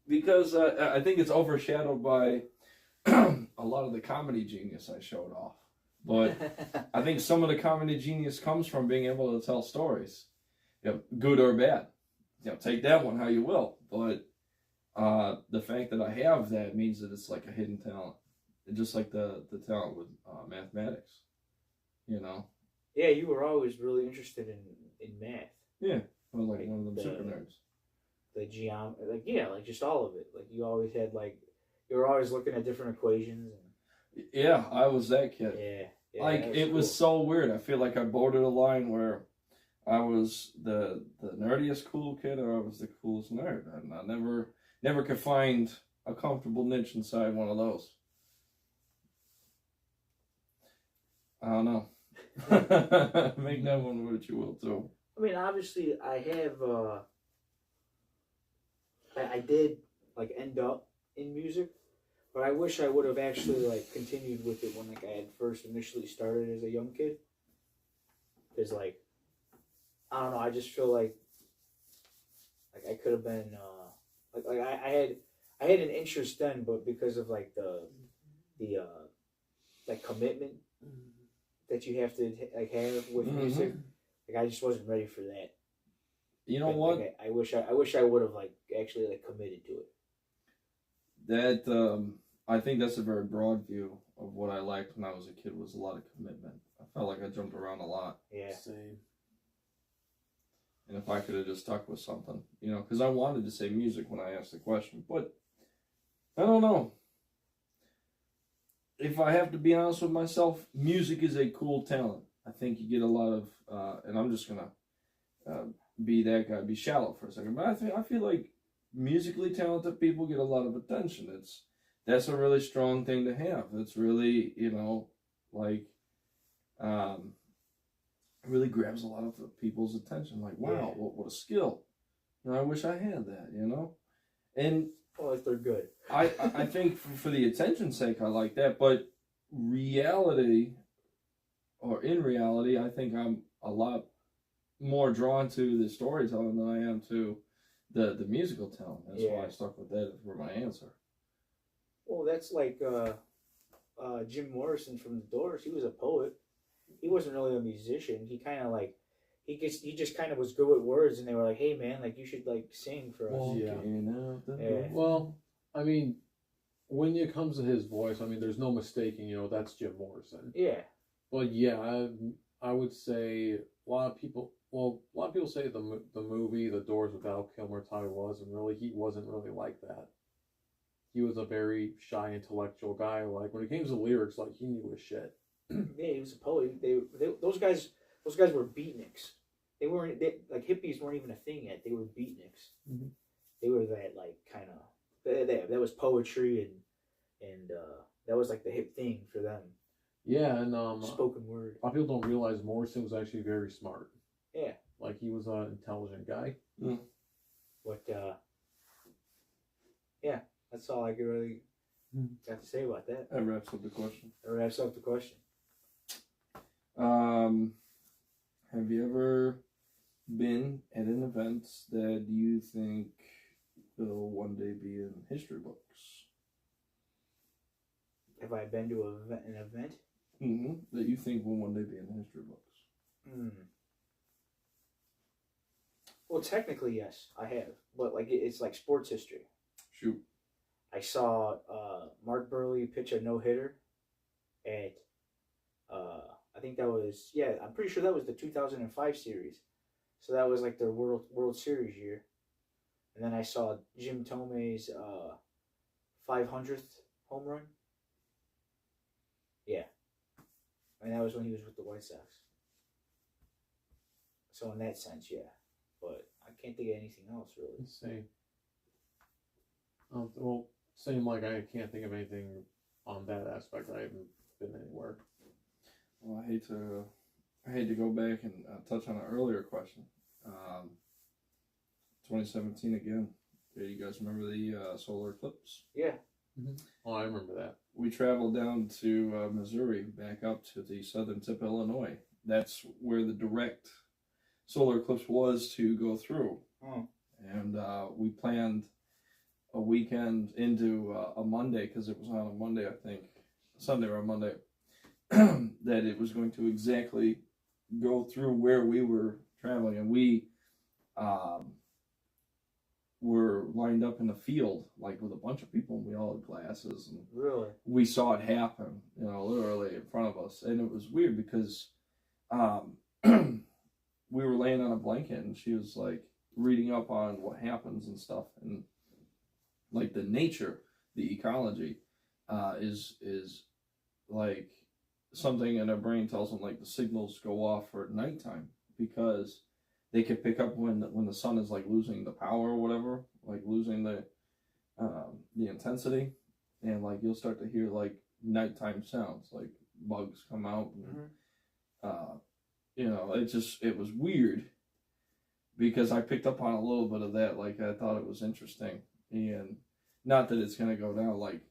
Because I think it's overshadowed by a lot of the comedy genius I showed off. But I think some of the comedy genius comes from being able to tell stories, you know, good or bad. You know, take that one how you will. But the fact that I have that means that it's like a hidden talent. Just like the talent with mathematics, you know. Yeah, you were always really interested in math. Yeah, I was like one of them the- super nerds. The geometry, like just all of it. Like you always had you were always looking at different equations. And, Yeah, I was that kid. yeah Like, that it was cool. so weird. I feel like I bordered a line where I was the nerdiest cool kid, or I was the coolest nerd. And I never could find a comfortable niche inside one of those. I don't know. Make that one what you will too. I mean, obviously, I have. I did like end up in music, but I wish I would have actually like continued with it when like I had first initially started as a young kid. Because like, I don't know, I just feel like I could have been I had an interest then, but because of like the like commitment that you have to like have with music, like I just wasn't ready for that. You know Like, what? Like, I wish I would have like actually like committed to it. That I think that's a very broad view of what I liked when I was a kid, was a lot of commitment. I felt like I jumped around a lot. Yeah. Same. And if I could have just stuck with something, because I wanted to say music when I asked the question, but I don't know. If I have to be honest with myself, music is a cool talent. I think you get a lot of, and I'm just gonna be that guy, be shallow for a second, but I feel like musically talented people get a lot of attention. That's a really strong thing to have. It's really, like, really grabs a lot of people's attention. Like, wow, what a skill. I wish I had that, And well, if they're good. I think for the attention's sake, I like that. But in reality, I think I'm a lot more drawn to the storytelling than I am to the musical talent. That's why I stuck with that for my answer. Well, that's like Jim Morrison from the Doors. He was a poet. He wasn't really a musician. He kind of like he just kind of was good with words, and they were like, "Hey, man, like you should like sing for us." Well, yeah. Well, I mean, when it comes to his voice, I mean, there's no mistaking. That's Jim Morrison. Yeah. But yeah, I would say a lot of people say the movie The Doors with Val Kilmer Ty was, and really he wasn't really like that. He was a very shy, intellectual guy. Like when it came to lyrics, like he knew his shit. Yeah, he was a poet. Those guys were beatniks. They like hippies weren't even a thing yet. They were beatniks. Mm-hmm. They were that like kind of that was poetry and that was like the hip thing for them. Yeah, and spoken word. A lot of people don't realize Morrison was actually very smart. Yeah, like he was an intelligent guy. Mm. But yeah, that's all I could really got to say about that. That wraps up the question. Have you ever been at an event that you think will one day be in history books? Have I been to an event? Mm-hmm. That you think will one day be in history books? Well, technically, yes, I have. But like it's like sports history. Shoot. I saw Mark Burley pitch a no-hitter at I think that was I'm pretty sure that was the 2005 series. So that was like their World Series year. And then I saw Jim Thome's 500th home run. Yeah. And that was when he was with the White Sox. So in that sense, yeah. But I can't think of anything else really. Same. Well, same. Like I can't think of anything on that aspect. I haven't been anywhere. Well, I hate to go back and touch on an earlier question. 2017 again. Do you guys remember the solar eclipse? Yeah. Mm-hmm. Oh, I remember that. We traveled down to Missouri, back up to the southern tip of Illinois. That's where the direct solar eclipse was to go through. Oh. And we planned a weekend into a Monday, because it was on a Monday, I think, Sunday or a Monday, that it was going to exactly go through where we were traveling. And we were lined up in a field, like with a bunch of people, and we all had glasses. And really? We saw it happen, literally in front of us. And it was weird because we were laying on a blanket, and she was like reading up on what happens and stuff. And like the nature, the ecology, is like something in our brain tells them like the signals go off for nighttime, because they can pick up when the sun is like losing the power or whatever, like losing the intensity, and like you'll start to hear like nighttime sounds, like bugs come out, and, it was weird, because I picked up on a little bit of that. Like I thought it was interesting, and not that it's gonna go down like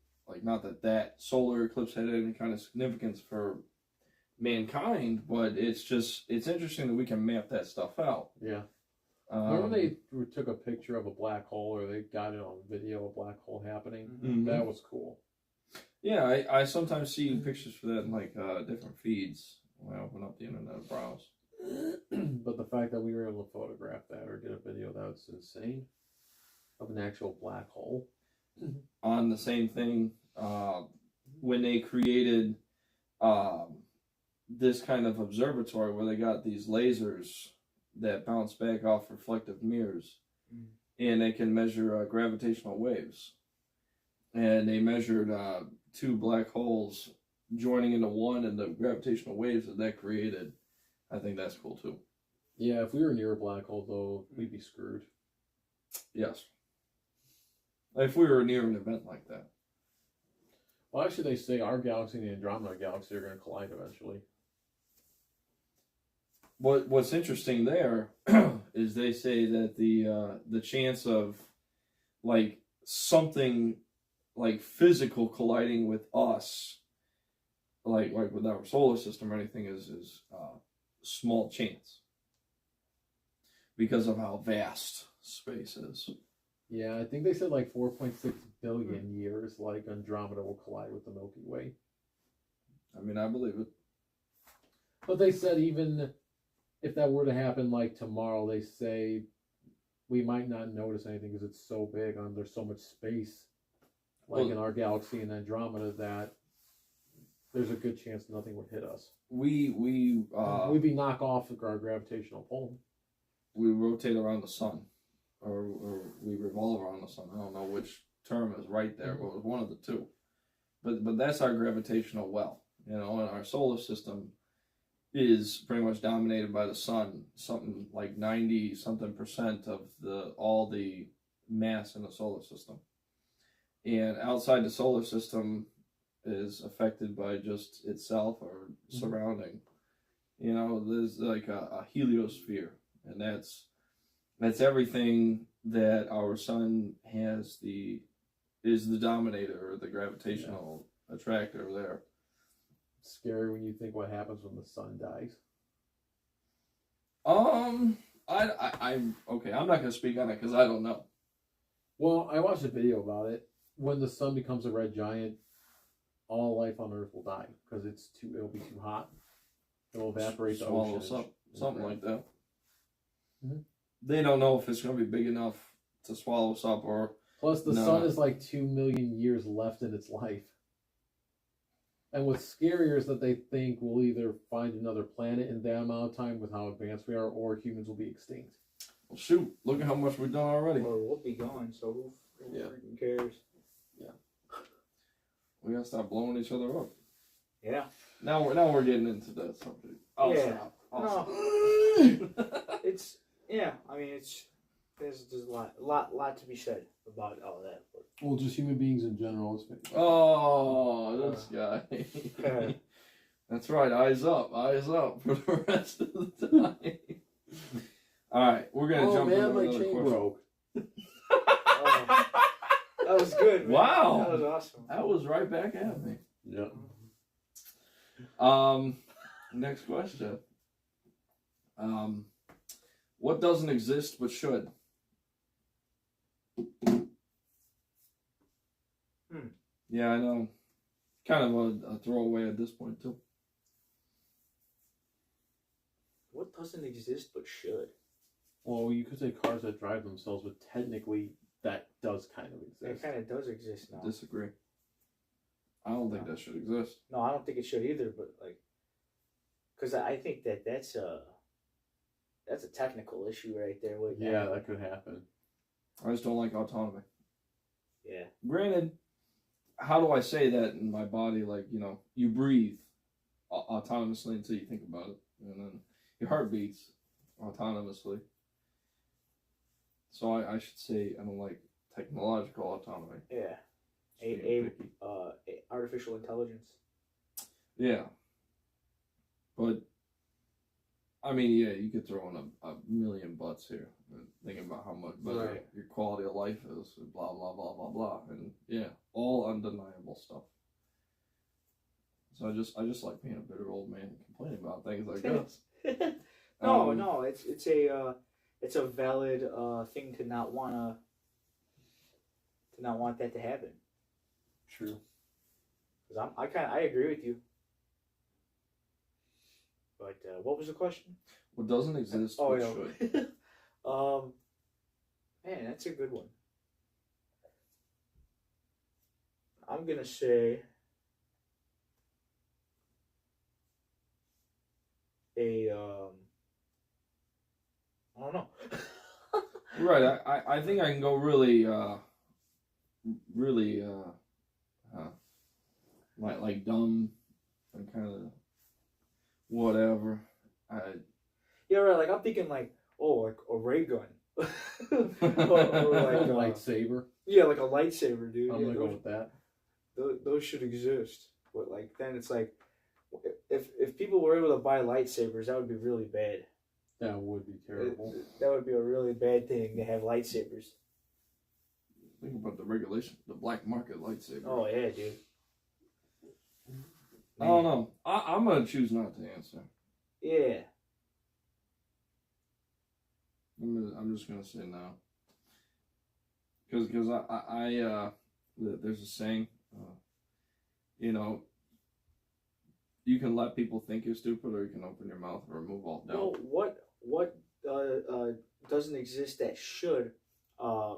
not that solar eclipse had any kind of significance for mankind, but it's interesting that we can map that stuff out. Yeah. Remember they took a picture of a black hole, or they got it on video, a black hole happening? Mm-hmm. That was cool. Yeah, I sometimes see pictures for that in like different feeds when I open up the internet and browse. But the fact that we were able to photograph that or get a video, that's insane. Of an actual black hole. On the same thing, when they created this kind of observatory where they got these lasers that bounce back off reflective mirrors, Mm. and they can measure gravitational waves. And they measured 2 black holes joining into one, and the gravitational waves that created. I think that's cool too. Yeah, if we were near a black hole, though, we'd be screwed. Yes. If we were near an event like that. Well, actually, they say our galaxy and the Andromeda galaxy are going to collide eventually. What's interesting there is they say that the chance of like something like physical colliding with us, like with our solar system or anything, is small chance because of how vast space is. Yeah, I think they said like 4.6 billion years, like Andromeda will collide with the Milky Way. I mean, I believe it. But they said even if that were to happen like tomorrow, they say we might not notice anything because it's so big and there's so much space, like in our galaxy and Andromeda, that there's a good chance nothing would hit us. We'd be knocked off of our gravitational pull. We rotate around the sun, or we revolve around the sun. I don't know which term is right there, but it was one of the two. But that's our gravitational well, you know, and our solar system is pretty much dominated by the sun. Something like 90-something% of all the mass in the solar system, and outside the solar system is affected by just itself or surrounding. You know, there's like a heliosphere, and that's everything that our sun is the dominator or the gravitational attractor there. Scary when you think what happens when the sun dies. I'm okay. I'm not gonna speak on it because I don't know. Well, I watched a video about it. When the sun becomes a red giant, all life on Earth will die because it'll be too hot. It'll evaporate the Swallow ocean. us up, something like that. Mm-hmm. They don't know if it's gonna be big enough to swallow us up or. Plus, the sun is like 2 million years left in its life. And what's scarier is that they think we'll either find another planet in that amount of time with how advanced we are, or humans will be extinct. Well, shoot, look at how much we've done already. Or we'll be gone, so who freaking cares? Yeah. We gotta stop blowing each other up. Yeah. Now we're getting into that subject. I'll stop. It's I mean there's a lot to be said about all that. But. Well, just human beings in general. Oh, this guy. That's right. Eyes up for the rest of the time. All right, we're gonna jump into another question. Broke. That was good, man. Wow, that was awesome. That was right back at me. Yep. Next question. What doesn't exist but should? Yeah, I know. Kind of a throwaway at this point too. What doesn't exist but should? Well, you could say cars that drive themselves, but technically that does kind of exist. It kind of does exist now. Disagree. I don't think that should exist. No, I don't think it should either. But because I think that's a technical issue right there. That could happen. I just don't like autonomy. Yeah. Granted, how do I say that in my body? Like, you know, you breathe autonomously until you think about it, and then your heart beats autonomously. So I should say I don't like technological autonomy. Yeah. Artificial intelligence. Yeah. But I mean, yeah, you could throw in a million buts here, thinking about how much better your quality of life is, and blah blah blah blah blah, and yeah, all undeniable stuff. So I just like being a bitter old man and complaining about things like this. No, it's a valid thing to not want that to happen. True. Because I agree with you. But what was the question? What doesn't exist but should. Man, that's a good one. I'm gonna say don't know. Right. I think I can go really like dumb and kind of whatever. Yeah, right. Like I'm thinking like, oh, like a ray gun, or like A lightsaber. Yeah, like a lightsaber, dude. I'm Yeah, gonna go with that. those should exist. But like then it's like, if people were able to buy lightsabers, that would be really bad. That would be terrible. That would be a really bad thing to have lightsabers. Think about the regulation, the black market lightsaber. Oh yeah, dude. I don't know. I'm gonna choose not to answer. Yeah. I'm just gonna say no. Because there's a saying, you know, you can let people think you're stupid, or you can open your mouth and remove all doubt. Well, what doesn't exist that should, a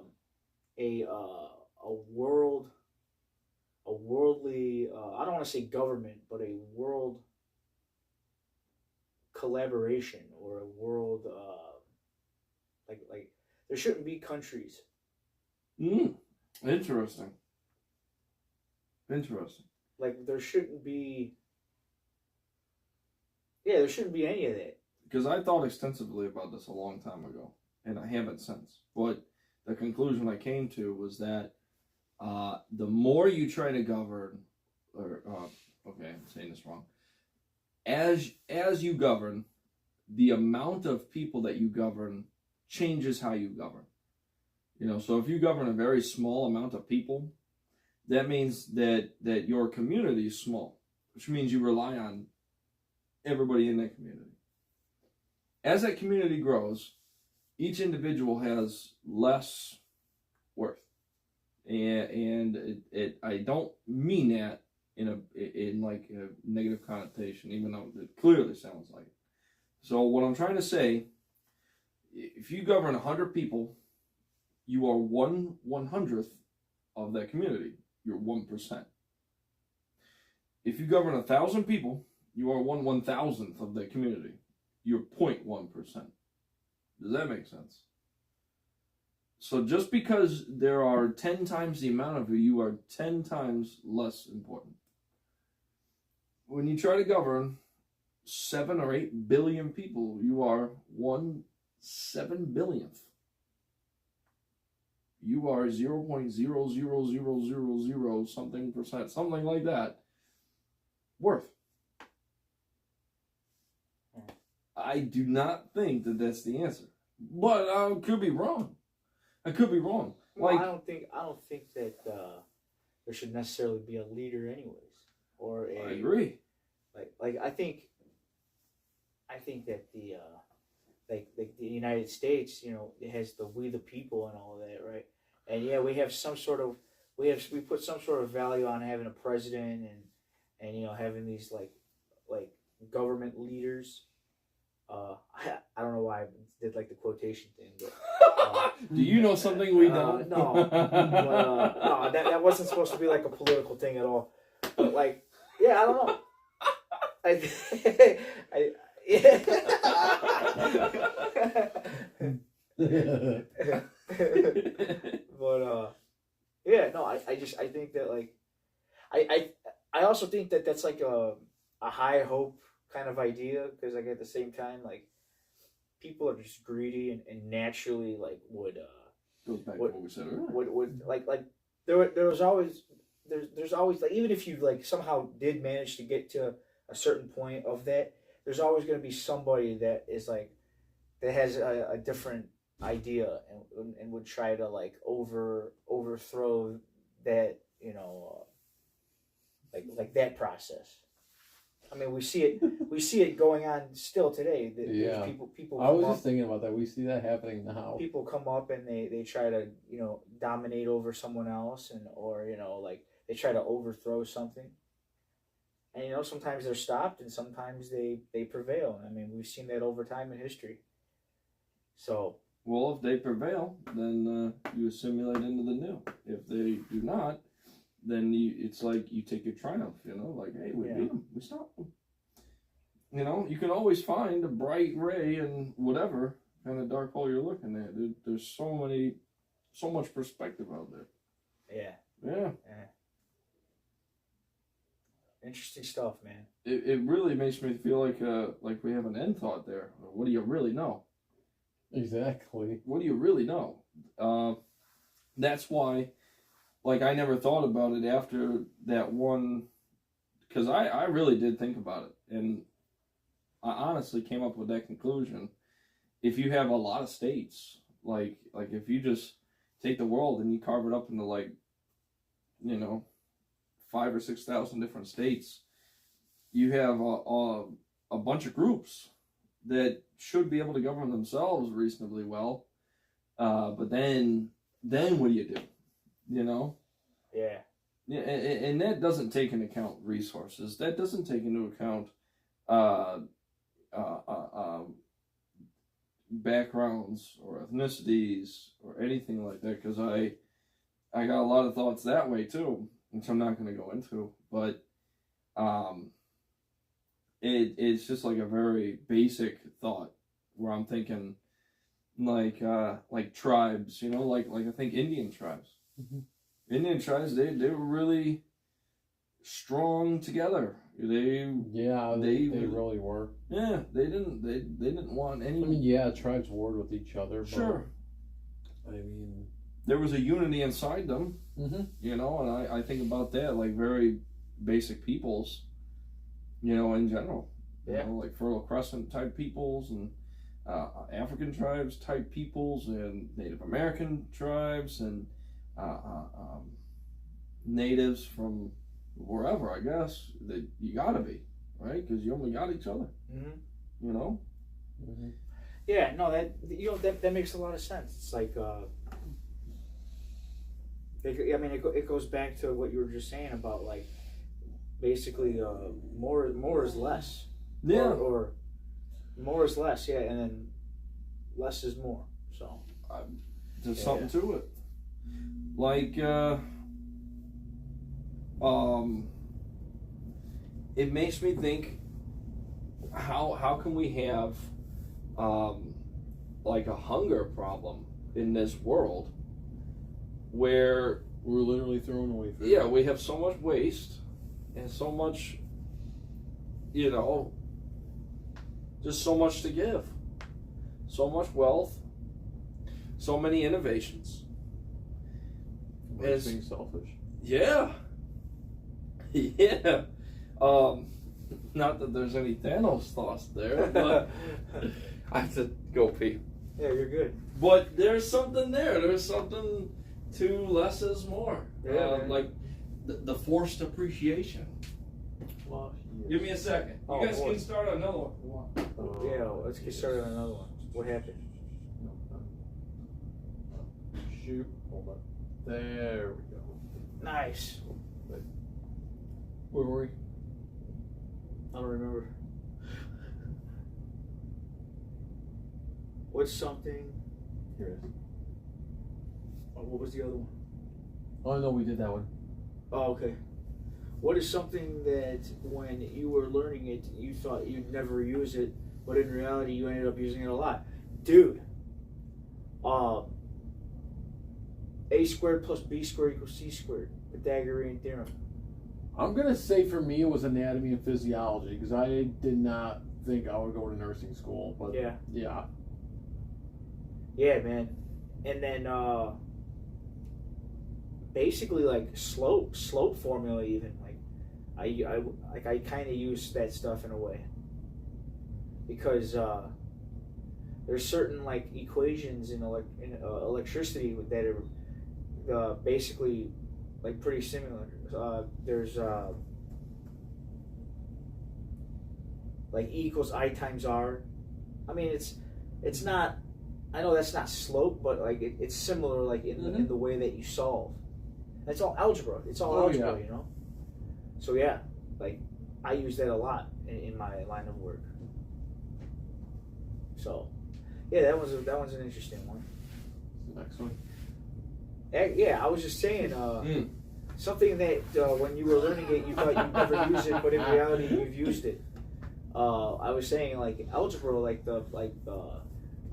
worldly, I don't want to say government, but a world collaboration, or a world like there shouldn't be countries. Interesting. Like there shouldn't be. Yeah, there shouldn't be any of that. Because I thought extensively about this a long time ago, and I haven't since. But the conclusion I came to was that the more you try to govern, okay, I'm saying this wrong. As you govern, the amount of people that you govern changes how you govern. You know, so if you govern a very small amount of people, that means that your community is small, which means you rely on everybody in that community. As that community grows, each individual has less worth, and I don't mean that in like a negative connotation, even though it clearly sounds like it. So what I'm trying to say, if you govern 100 people, you are 1/100th of that community. You're 1%. If you govern 1,000 people, you are 1/1000th of the community. You're 0.1%. Does that make sense? So just because there are 10 times the amount of you, you are 10 times less important. When you try to govern 7 or 8 billion people, you are 1/7 billionth. You are 0.00000 something percent, something like that, worth. I do not think that that's the answer, but I could be wrong. Like, well, I don't think that there should necessarily be a leader, anyways, or I agree. Like I think that the the United States, you know, it has the "we the people" and all of that, right? And yeah, we have some sort of we put some sort of value on having a president and you know, having these like government leaders. I don't know why I did like the quotation thing, but do you know something we don't? No, but, no, that wasn't supposed to be like a political thing at all. But like, yeah, I don't know. But yeah, no, I think that like I also think that that's like a high hope kind of idea, because like at the same time, like people are just greedy and naturally like would goes back to what we said earlier. Would like there's always like, even if you like somehow did manage to get to a certain point of that, there's always going to be somebody that is like that has a different idea and would try to like overthrow that, you know, like that process. I mean, we see it going on still today. Yeah. People. I was just thinking about that. We see that happening now. People come up and they try to, you know, dominate over someone else, or you know, like they try to overthrow something. And you know, sometimes they're stopped, and sometimes they prevail. I mean, we've seen that over time in history. So. Well, if they prevail, then you assimilate into the new. If they do not, then it's like you take your triumph, you know, like, hey, we beat them, we stopped them. You know, you can always find a bright ray and whatever kind of dark hole you're looking at. There's so much perspective out there. Yeah. Yeah. Interesting stuff, man. It really makes me feel like we have an end thought there. What do you really know? Exactly. What do you really know? That's why, like, I never thought about it after that one, because I really did think about it, and I honestly came up with that conclusion. If you have a lot of states, like if you just take the world and you carve it up into, like, 5,000 or 6,000 different states, you have a bunch of groups that should be able to govern themselves reasonably well. But then what do you do? Yeah. Yeah, and that doesn't take into account resources. That doesn't take into account backgrounds or ethnicities or anything like that. Because I got a lot of thoughts that way too, which I'm not going to go into. But it's just like a very basic thought where I'm thinking like tribes, like I think Indian tribes. Mm-hmm. Indian tribes, they were really strong together. They really were. Yeah, they didn't want any. I mean, tribes warred with each other. Sure. But, I mean, there was a unity inside them. Mm-hmm. And I think about that, like very basic peoples. In general. Yeah. Like Fertile Crescent type peoples and African tribes type peoples and Native American tribes and natives from wherever, I guess, that you gotta be, right? Because you only got each other. Mm-hmm. Mm-hmm. Yeah, no, that makes a lot of sense. It's like, it goes back to what you were just saying about, like, basically more is less. Yeah. Or more is less, yeah, and then less is more. So there's something to it. Like, it makes me think, how can we have like a hunger problem in this world where we're literally throwing away food? Yeah, we have so much waste and so much, just so much to give, so much wealth, so many innovations. It's being selfish. Yeah. Yeah. Not that there's any Thanos thoughts there, but I have to go pee. Yeah, you're good. But there's something there. There's something to less is more. Yeah, like the forced appreciation. Well, Give me a second. You guys can start another one. Yeah, let's get started on another one. What happened? Shoot. Hold on. There we go. Nice. Where were we? I don't remember. What's something? Here it is. Oh, what was the other one? Oh no, we did that one. Oh, okay. What is something that when you were learning it, you thought you'd never use it, but in reality you ended up using it a lot? Dude, A squared plus B squared equals C squared. Pythagorean theorem. I'm going to say for me it was anatomy and physiology because I did not think I would go to nursing school. But yeah. Yeah, man. And then basically like slope formula even. Like I kind of use that stuff in a way. Because there's certain like equations in electricity that are basically like pretty similar. There's like E equals I times R. I mean it's not. I know that's not slope, but like it's similar like in the way that you solve. It's all algebra. It's all algebra, yeah. So yeah, like I use that a lot in my line of work. So yeah, that one's an interesting one. Next one. Yeah, I was just saying something that when you were learning it, you thought you'd never use it, but in reality, you've used it. I was saying like algebra, like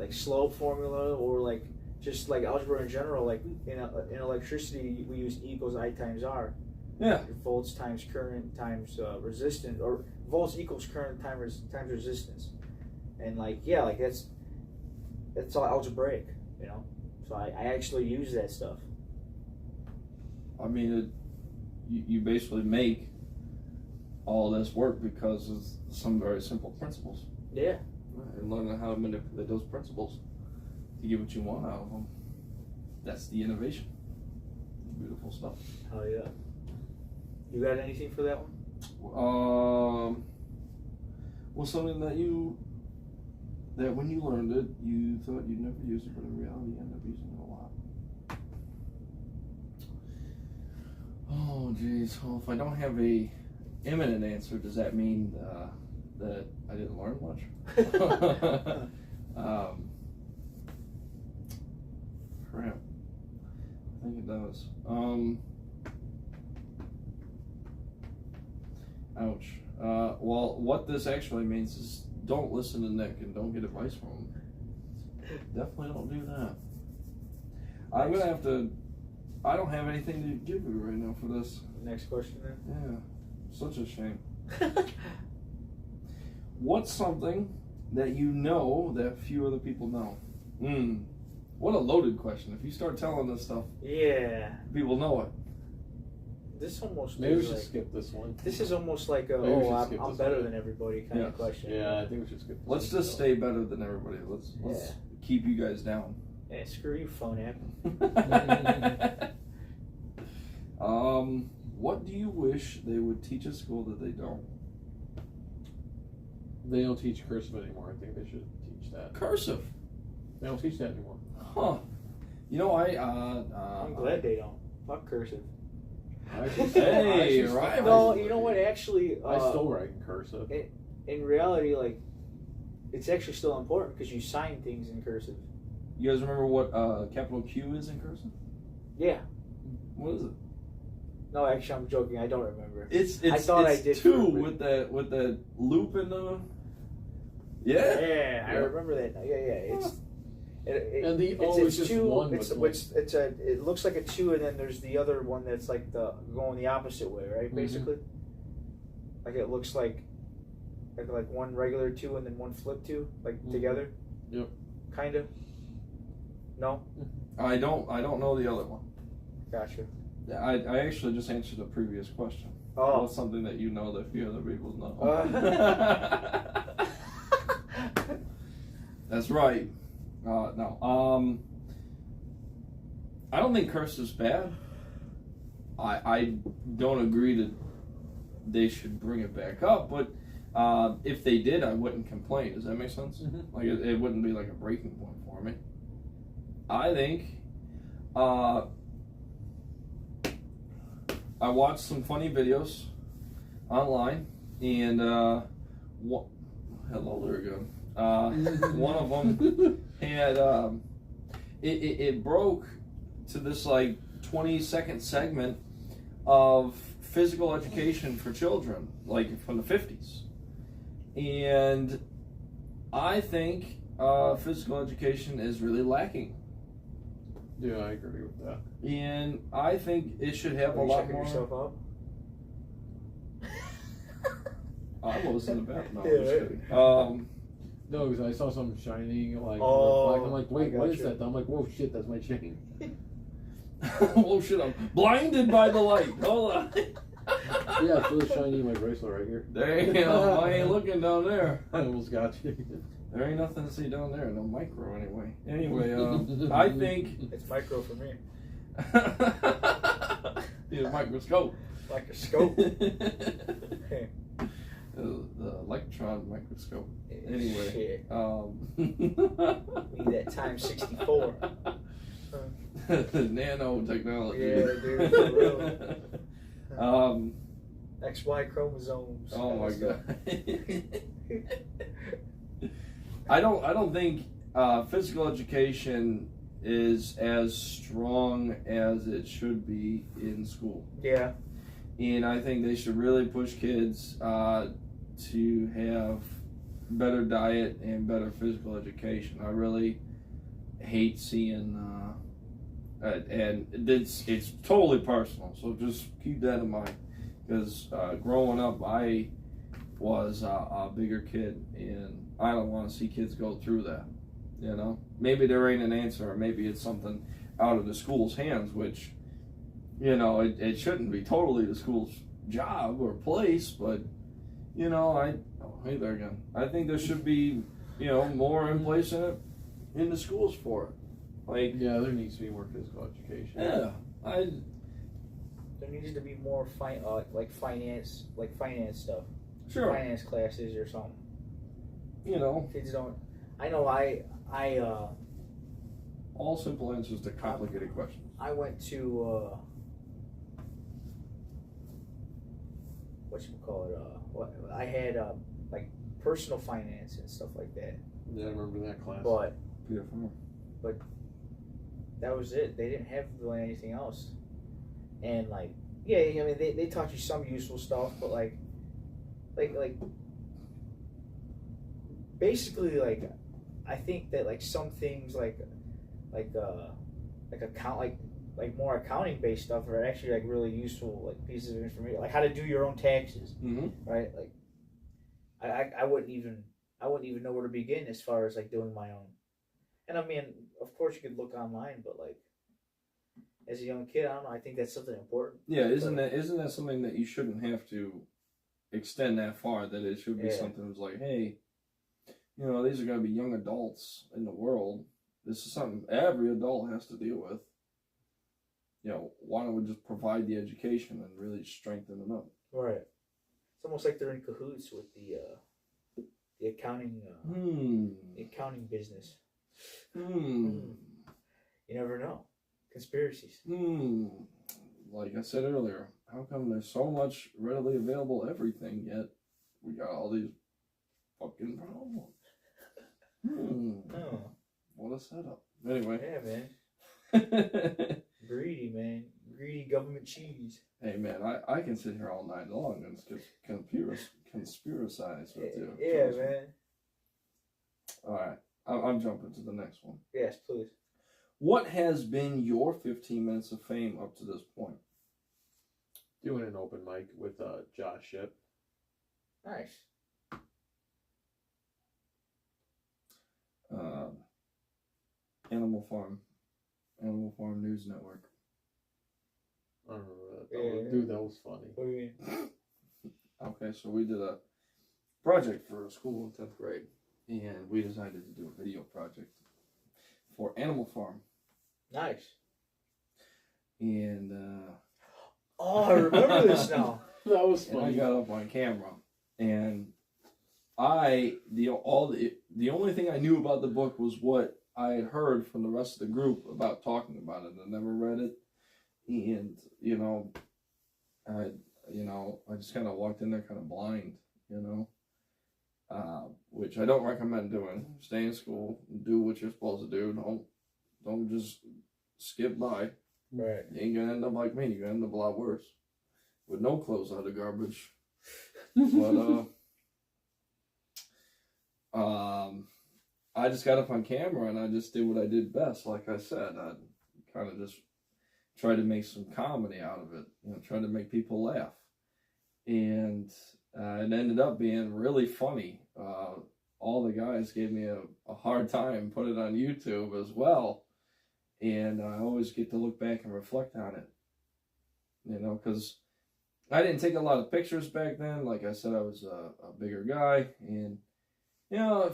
like slope formula, or like just like algebra in general. Like in electricity, we use E equals I times R. Yeah. Volts times current times resistance, or volts equals current times resistance, and like that's all algebraic, you know. So I actually use that stuff. I mean, you basically make all this work because of some very simple principles. Yeah. And learning how to manipulate those principles to get what you want out of them. That's the innovation. Beautiful stuff. Oh yeah. You got anything for that one? Well, something that when you learned it, you thought you'd never use it, but in reality, you ended up using it a lot. Oh, geez. Well, if I don't have a imminent answer, does that mean that I didn't learn much? Crap. I think it does. Ouch. Well, what this actually means is don't listen to Nick and don't get advice from him. Definitely don't do that. I'm gonna have to. I don't have anything to give you right now for this. Next question then. Yeah, such a shame. What's something that you know that few other people know? What a loaded question. If you start telling this stuff, Yeah. people know it. This almost Maybe we is should like, skip this one. this is almost like a Maybe we should I'm skip this better one. than everybody kind of Yes. question. Yeah, I think we should skip this Let's one. just stay better than everybody. Let's keep you guys down. Yeah, screw you, phone app. What do you wish they would teach at school that they don't? They don't teach cursive anymore. I think they should teach that. Cursive. They don't teach that anymore. Huh. You know, I'm glad they don't. Fuck cursive. Hey, right. No, you know what? Actually, I still write in cursive. in reality, like, it's actually still important because you sign things in cursive. You guys remember what capital Q is in cursive? Yeah. What is it? No, actually, I'm joking. I don't remember. It's I thought it's I did two remember. with that loop in the. Yeah. Yeah, I remember that. Yeah. And the O is just two. one It's with it looks like a two, and then there's the other one that's like the going the opposite way, right? Mhm. Basically, like it looks like one regular two and then one flip two, like together. Yep. Kind of. No. I don't know the other one. Gotcha. I actually just answered the previous question. Oh. What's something that you know that few other people know? That's right. No. I don't think cursive's bad. I don't agree that they should bring it back up, but if they did, I wouldn't complain. Does that make sense? Mm-hmm. Like it wouldn't be like a breaking point for me. I think I watched some funny videos online, and hello there again. One of them had it broke to this like 20-second segment of physical education for children, like from the 50s, and I think physical education is really lacking. Yeah, I agree with that. And I think it should have a lot more. Yourself up? I was in the bathroom. No, Yeah, I'm just right. kidding. No, because I saw something shining, like, Oh, I'm like, wait, I what is gotcha. that? I'm like, whoa, shit, that's my chain. Oh shit! I'm blinded by the light. Hold on. Yeah, it's really shiny, my bracelet right here. Damn, I ain't looking down there. I almost got you. There ain't nothing to see down there. No micro anyway. Anyway, I think It's micro for me. need a microscope. Microscope. The electron microscope. Anyway, Shit. Need Need that times 64. nanotechnology. Yeah, dude, for real. XY chromosomes. Oh my Stuff. god. I don't think physical education is as strong as it should be in school. Yeah. And I think they should really push kids to have better diet and better physical education. I really hate seeing, and it's totally personal, so just keep that in mind. Because growing up, I was a bigger kid, and I don't want to see kids go through that. You know, maybe there ain't an answer, or maybe it's something out of the school's hands, which, you know, it shouldn't be totally the school's job or place, but, you know, hey there again. I think there should be, you know, more in place in the schools for it. Like, yeah, there needs to be more physical education. Yeah, there needs to be more finance stuff. Sure. Finance classes or something. You know, Kids don't. I know. all simple answers to complicated questions. I went to I had like personal finance and stuff like that. Yeah, I remember that class. But Beautiful. that was it. They didn't have really anything else. And like, yeah, I mean, they taught you some useful stuff, but like basically, like, I think that like some things like more accounting based stuff are actually like really useful, like pieces of information, like how to do your own taxes, right? Like, I wouldn't even know where to begin as far as like doing my own. And I mean, of course you could look online, but like as a young kid, I don't know. I think that's something important. Yeah, isn't that something that you shouldn't have to extend that far? That it should be something that's like, hey, you know, these are going to be young adults in the world. This is something every adult has to deal with. You know, why don't we just provide the education and really strengthen them up? Right. It's almost like they're in cahoots with the accounting the accounting business. You never know. Conspiracies. Like I said earlier, how come there's so much readily available everything, yet we got all these fucking problems? Oh. What a setup. Anyway. Yeah, man. Greedy, man. Greedy government cheese. Hey, man, I can sit here all night long and just conspiracize with you. Yeah, man. All right. I'm jumping to the next one. Yes, please. What has been your 15 minutes of fame up to this point? Doing an open mic with Josh Ship. Nice. Animal Farm News Network. I don't remember that. Dude, that was funny. What do you mean? Okay, so we did a project for a school in 10th grade, and we decided to do a video project for Animal Farm. Nice. And oh, I remember this now. That was funny. I got up on camera, and the only thing I knew about the book was what I had heard from the rest of the group about talking about it. I never read it, and I just kind of walked in there kind of blind, which I don't recommend doing. Stay in school, do what you're supposed to do. Don't just skip by. Right. You ain't gonna end up like me. You're gonna end up a lot worse, with no clothes out of garbage. But I just got up on camera and I just did what I did best. Like I said, I kind of just tried to make some comedy out of it. Try to make people laugh, and it ended up being really funny. All the guys gave me a hard time. Put it on YouTube as well. And I always get to look back and reflect on it, because I didn't take a lot of pictures back then. Like I said, I was a bigger guy, and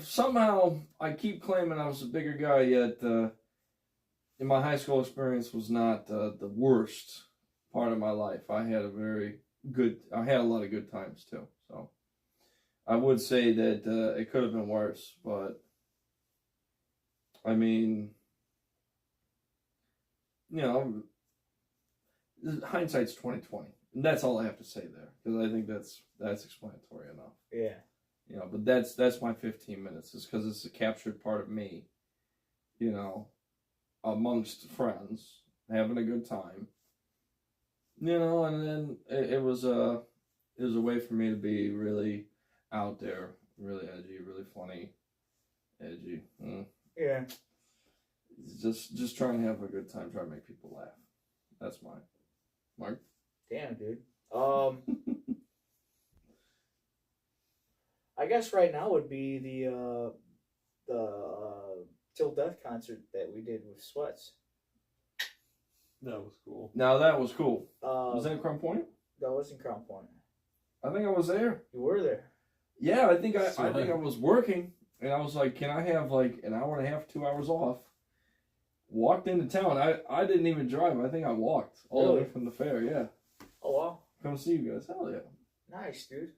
somehow I keep claiming I was a bigger guy, yet in my high school experience was not the worst part of my life. I had a lot of good times too. So I would say that it could have been worse, but I mean, hindsight's 20/20. And that's all I have to say there, because I think that's explanatory enough. Yeah. But that's my 15 minutes, is because it's a captured part of me, amongst friends, having a good time, and then it was a way for me to be really out there Really edgy, really funny, edgy. Yeah. Just try and have a good time. Try to make people laugh. That's mine. Mark? Damn, dude. I guess right now would be the Till Death concert that we did with Sweats. That was cool. Now that was cool. Was that Crown Point? That was in Crown Point. I think I was there. You were there. Yeah, I think I was working, and I was like, "Can I have like an hour and a half, 2 hours off?" Walked into town. I didn't even drive. I think I walked all the way from the fair. Yeah. Oh wow. Come see you guys. Hell yeah. Nice, dude.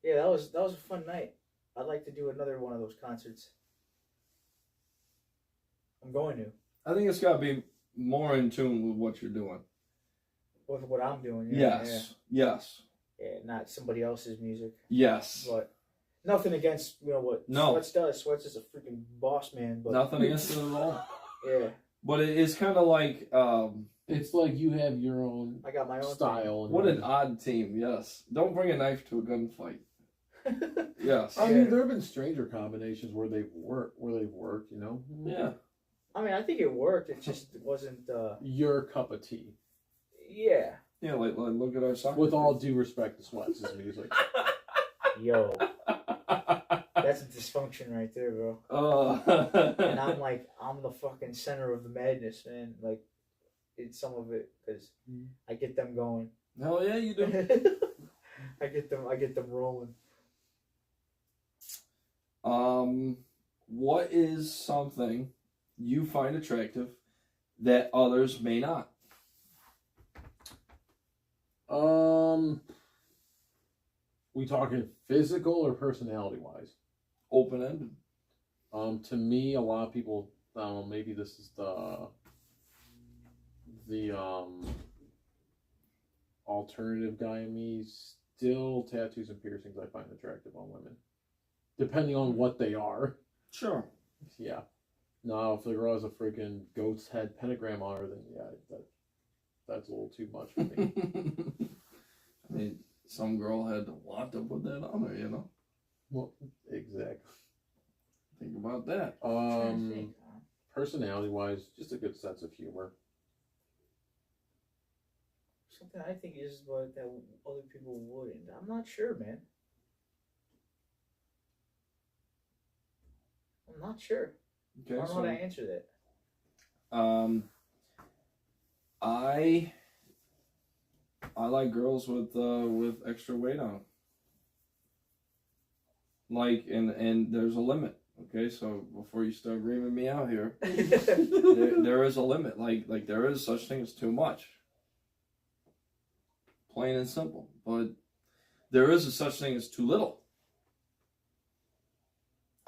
Yeah, that was a fun night. I'd like to do another one of those concerts. I'm going to. I think it's got to be more in tune with what you're doing. With what I'm doing. Yeah, yes. Yeah, not somebody else's music. Yes. But nothing against what Sweats does. Sweats is a freaking boss man. But nothing against it at all. Yeah. But it is kind of like it's like you have your own. I got my own style. What an odd team. Yes. Don't bring a knife to a gunfight. Yes. I mean, there have been stranger combinations where they've worked. You know. Yeah. I mean, I think it worked. It just wasn't your cup of tea. Yeah. Yeah, like look at our soccer. With all due respect to Sweats' music. Yo. That's a dysfunction right there, bro. And I'm the fucking center of the madness, man. Like, it's some of it, because I get them going. Hell yeah, you do. I get them rolling. What is something you find attractive that others may not? We talking physical or personality wise? Open-ended. To me, a lot of people, maybe this is the alternative guy in me, still tattoos and piercings I find attractive on women. Depending on what they are. Sure. Yeah. Now, if the girl has a freaking goat's head pentagram on her, then yeah, that's a little too much for me. I mean, some girl had to want to put that on her, you know? Well, exactly. Think about that. Personality-wise, just a good sense of humor. Something I think is what that other people wouldn't. I'm not sure, man. I'm not sure. Okay, I don't know how to answer that. I like girls with extra weight on them. Like, and there's a limit. Okay, so before you start reaming me out here, there is a limit. Like there is such thing as too much. Plain and simple. But there is a such thing as too little.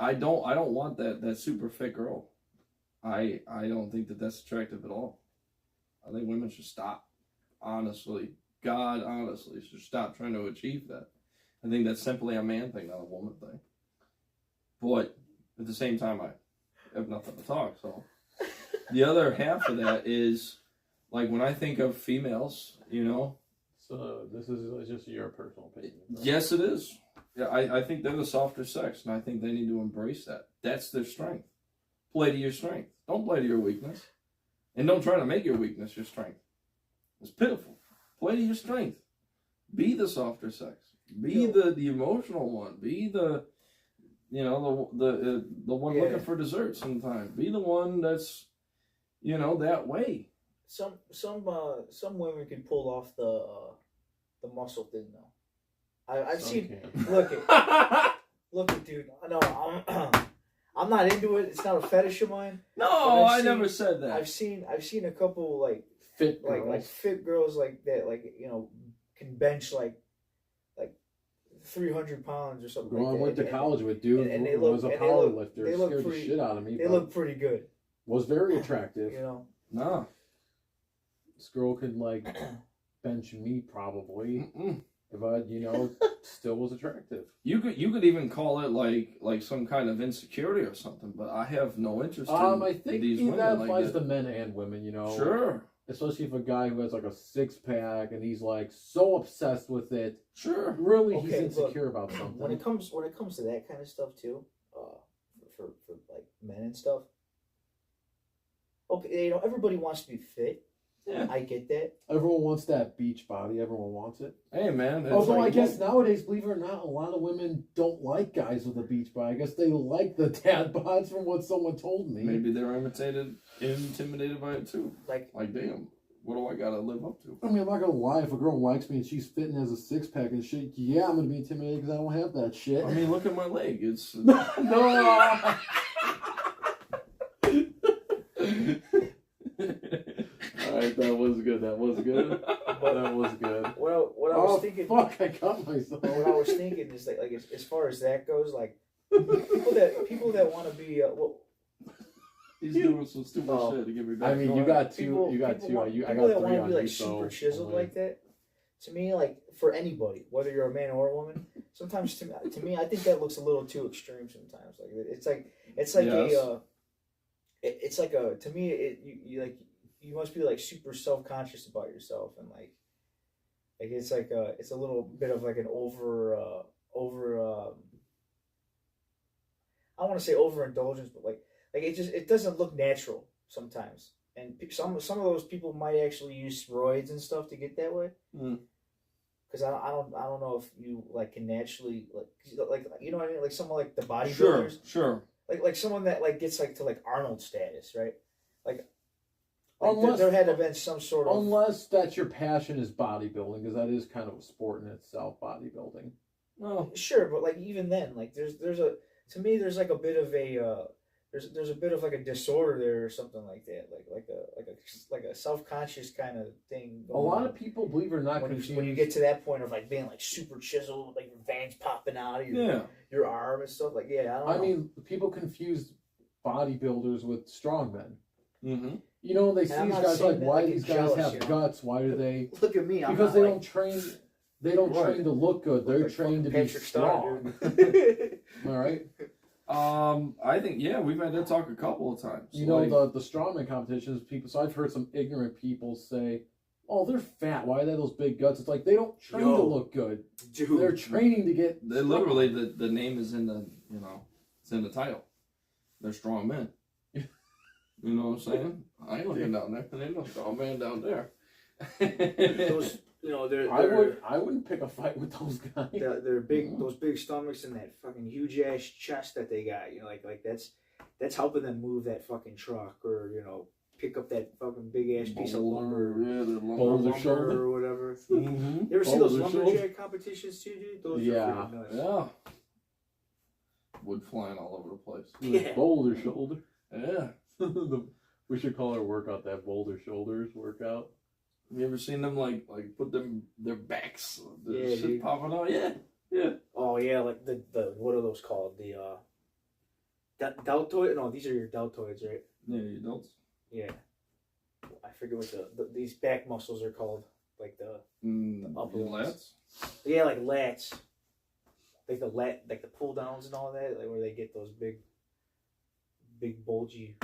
I don't want that super fit girl. I don't think that's attractive at all. I think women should stop. Honestly, God, honestly, should stop trying to achieve that. I think that's simply a man thing, not a woman thing. But at the same time, I have nothing to talk. So the other half of that is, like, when I think of females, you know. So this is just your personal opinion. Right? Yes, it is. Yeah, I think they're the softer sex, and I think they need to embrace that. That's their strength. Play to your strength. Don't play to your weakness. And don't try to make your weakness your strength. It's pitiful. Play to your strength. Be the softer sex. Be the emotional one. Be the, you know, the one looking for dessert sometimes. Be the one that's, you know, that way. Some women can pull off the muscle thing though. I've seen. Look it, dude. No, I'm not into it. It's not a fetish of mine. No, I never said that. I've seen a couple like fit girls. like fit girls like that, like, you know, can bench like 300 pounds or something. Well, I went to college with dude who was a power lifter. Scared the shit out of me. They look pretty good. Was very attractive. You know. No. This girl could like bench me probably. If I, you know, still was attractive. You could even call it like some kind of insecurity or something, but I have no interest in I think these women that like applies that. to men and women, you know. Sure. especially if a guy who has like a 6-pack and he's like so obsessed with it. Sure. Really, Okay, he's insecure about something. When it comes to that kind of stuff too, for like men and stuff. Okay, you know, everybody wants to be fit. Yeah. I get that. Everyone wants that beach body. Everyone wants it. Hey, man. It's Although like, I guess nowadays, believe it or not, a lot of women don't like guys with a beach body. I guess they like the dad bods from what someone told me. maybe they're intimidated by it too. Like, Damn, what do I gotta live up to? I mean, I'm not gonna lie. If a girl likes me and she's fit and has a 6-pack and shit, yeah, I'm gonna be intimidated because I don't have that shit. I mean, look at my leg. It's no. Alright, that was good. That was good. That was good. what I was thinking. Fuck! I got myself. What I was thinking is like as far as that goes, like people that want to be he's doing some stupid shit to get me back. I mean, Go you ahead. got two. I got people three that want to on be like you, super so chiseled like that. To me, like for anybody, whether you're a man or a woman, sometimes to me, I think that looks a little too extreme. Sometimes, like it's like Yes. it's like a to me you must be like super self-conscious about yourself and like it's like it's a little bit of like an over I don't want to say overindulgence, but like it doesn't look natural sometimes, and some of those people might actually use steroids and stuff to get that way. Because I don't know if you like can naturally like you know what I mean, like someone like the bodybuilders, Sure. like someone that like gets like to like Arnold status, right? Like Unless there had to have been some sort of unless that's your passion is bodybuilding, because that is kind of a sport in itself, bodybuilding. Well, sure, but like even then, like there's a to me there's like a bit of a there's a bit of like a disorder there or something like that, like a self-conscious kind of thing. A lot of people, believe it or not, when you get to that point of like being like super chiseled, like your veins popping out of your arm and stuff, like I don't know. I mean, people confuse bodybuilders with strongmen. mm-hmm. You know, they see And I'm these not guys saying like, that, why like, do these get guys jealous, have you know? guts? Why do they? Look at me, I'm Because not, they like, don't train. They don't Right. train to look good. They're like trained to be Patrick Star, strong. dude. All right. I think we've had that talk a couple of times. You know, the strongman competitions, people. So I've heard some ignorant people say, "Oh, they're fat. Why do they have those big guts?" It's like they don't train to look good. Dude. They're training to get. they literally the name is in the it's in the title. They're strong men. You know what I'm saying? I ain't looking down there. There ain't no strong man down there. Those, they're I wouldn't pick a fight with those guys. they're big. Those big stomachs and that fucking huge ass chest that they got. Like that's helping them move that fucking truck or pick up that fucking big ass piece of lumber. Yeah, the Boulder lumber. shoulder. Or whatever. Mm-hmm. You ever see those Boulder lumberjack competitions too, dude? Those Yeah. are freaking nuts. Yeah. Wood flying all over the place. Yeah. Boulder shoulder. Yeah. We should call our workout that Boulder Shoulders workout. Have you ever seen them like put their backs, the Yeah, shit dude. popping out? Yeah. Oh yeah, like the what are those called? The deltoid? No, these are your deltoids, right? Yeah, you don't. Yeah. I forget what these back muscles are called. Like the upper ones. Lats. Yeah, like lats. Like the pull downs and all that, like where they get those big bulgy,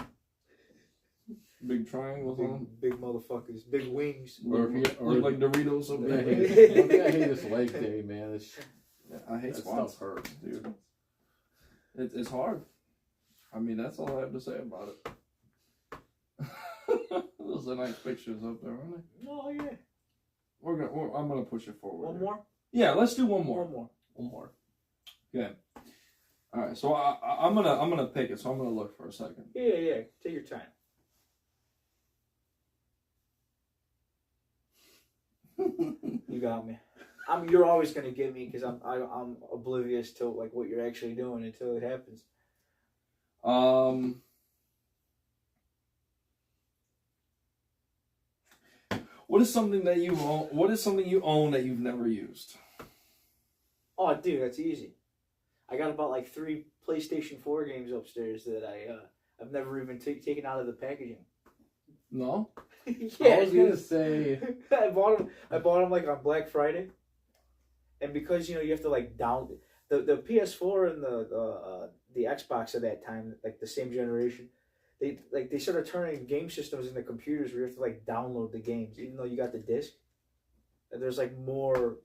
Big triangles on them. big motherfuckers, big wings. Or if you- or- Look like Doritos up I there. hate this leg day, man. I hate That squats, stuff hurts. dude. It's hard. I mean, that's all I have to say about it. Those are nice pictures up there, aren't they? Oh yeah. I'm gonna push it forward. One here. more. Yeah, let's do one more. One more. Okay. All right. So I'm gonna pick it. So I'm gonna look for a second. Yeah. Take your time. You got me. You're always gonna get me because I'm oblivious to like what you're actually doing until it happens. What is something that you own? What is something you own that you've never used? Oh, dude, that's easy. I got about like 3 PlayStation 4 games upstairs that I've never even taken out of the packaging. No. Yeah, I was dude. gonna say, I bought them like on Black Friday, and because you have to like down the PS4 and the Xbox at that time, like the same generation, they started turning game systems into computers where you have to like download the games, even though you got the disc. And there's like more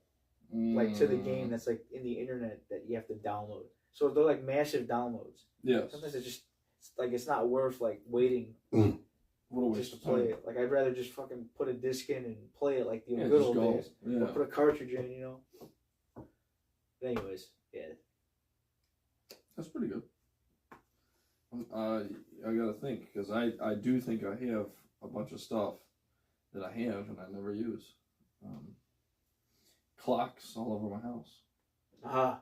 like to the game that's like in the internet that you have to download. So they're like massive downloads. Yes. Sometimes it's not worth like waiting just to play it. Like I'd rather just fucking put a disc in and play it like the good old days. Yeah. Or put a cartridge in, you know. But anyways, yeah. That's pretty good. I gotta think, because I do think I have a bunch of stuff that I have and I never use. Clocks all over my house.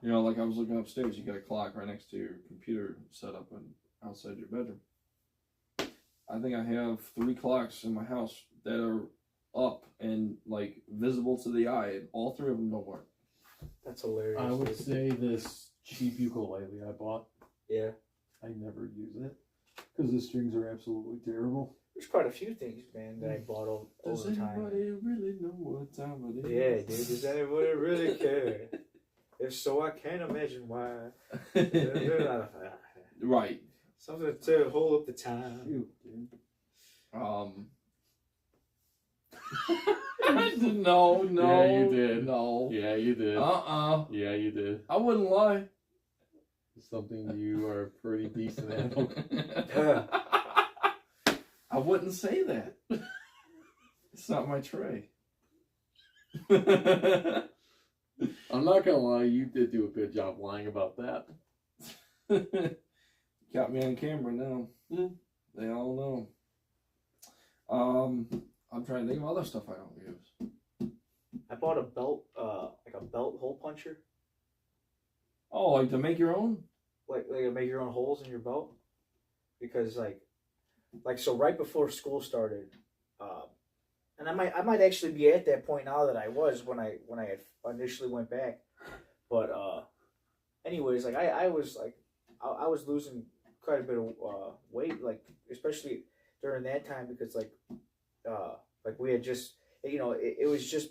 You know, like I was looking upstairs, you got a clock right next to your computer setup and outside your bedroom. I think I have 3 clocks in my house that are up and like visible to the eye, and all 3 of them don't work. That's hilarious. I would say this cheap ukulele I bought. Yeah. I never use it because the strings are absolutely terrible. There's quite a few things, man, that I bought over time. Does anybody really know what time it is? Yeah, dude. Does anybody really care? If so, I can't imagine why. Right. Something to hold up the time. Shoot, dude. No. Yeah, you did. No. Yeah, you did. Yeah, you did. I wouldn't lie. It's something you are pretty decent at. I wouldn't say that. It's not my tray. I'm not gonna lie, you did do a good job lying about that. Got me on camera now. They all know. I'm trying to think of other stuff I don't use. I bought a belt, like a belt hole puncher. Oh, like to make your own? Like make your own holes in your belt. Because like so right before school started, and I might actually be at that point now that I was when I had initially went back, but anyways, like I was losing quite a bit of weight, like especially during that time, because like we had just, you know, it was just,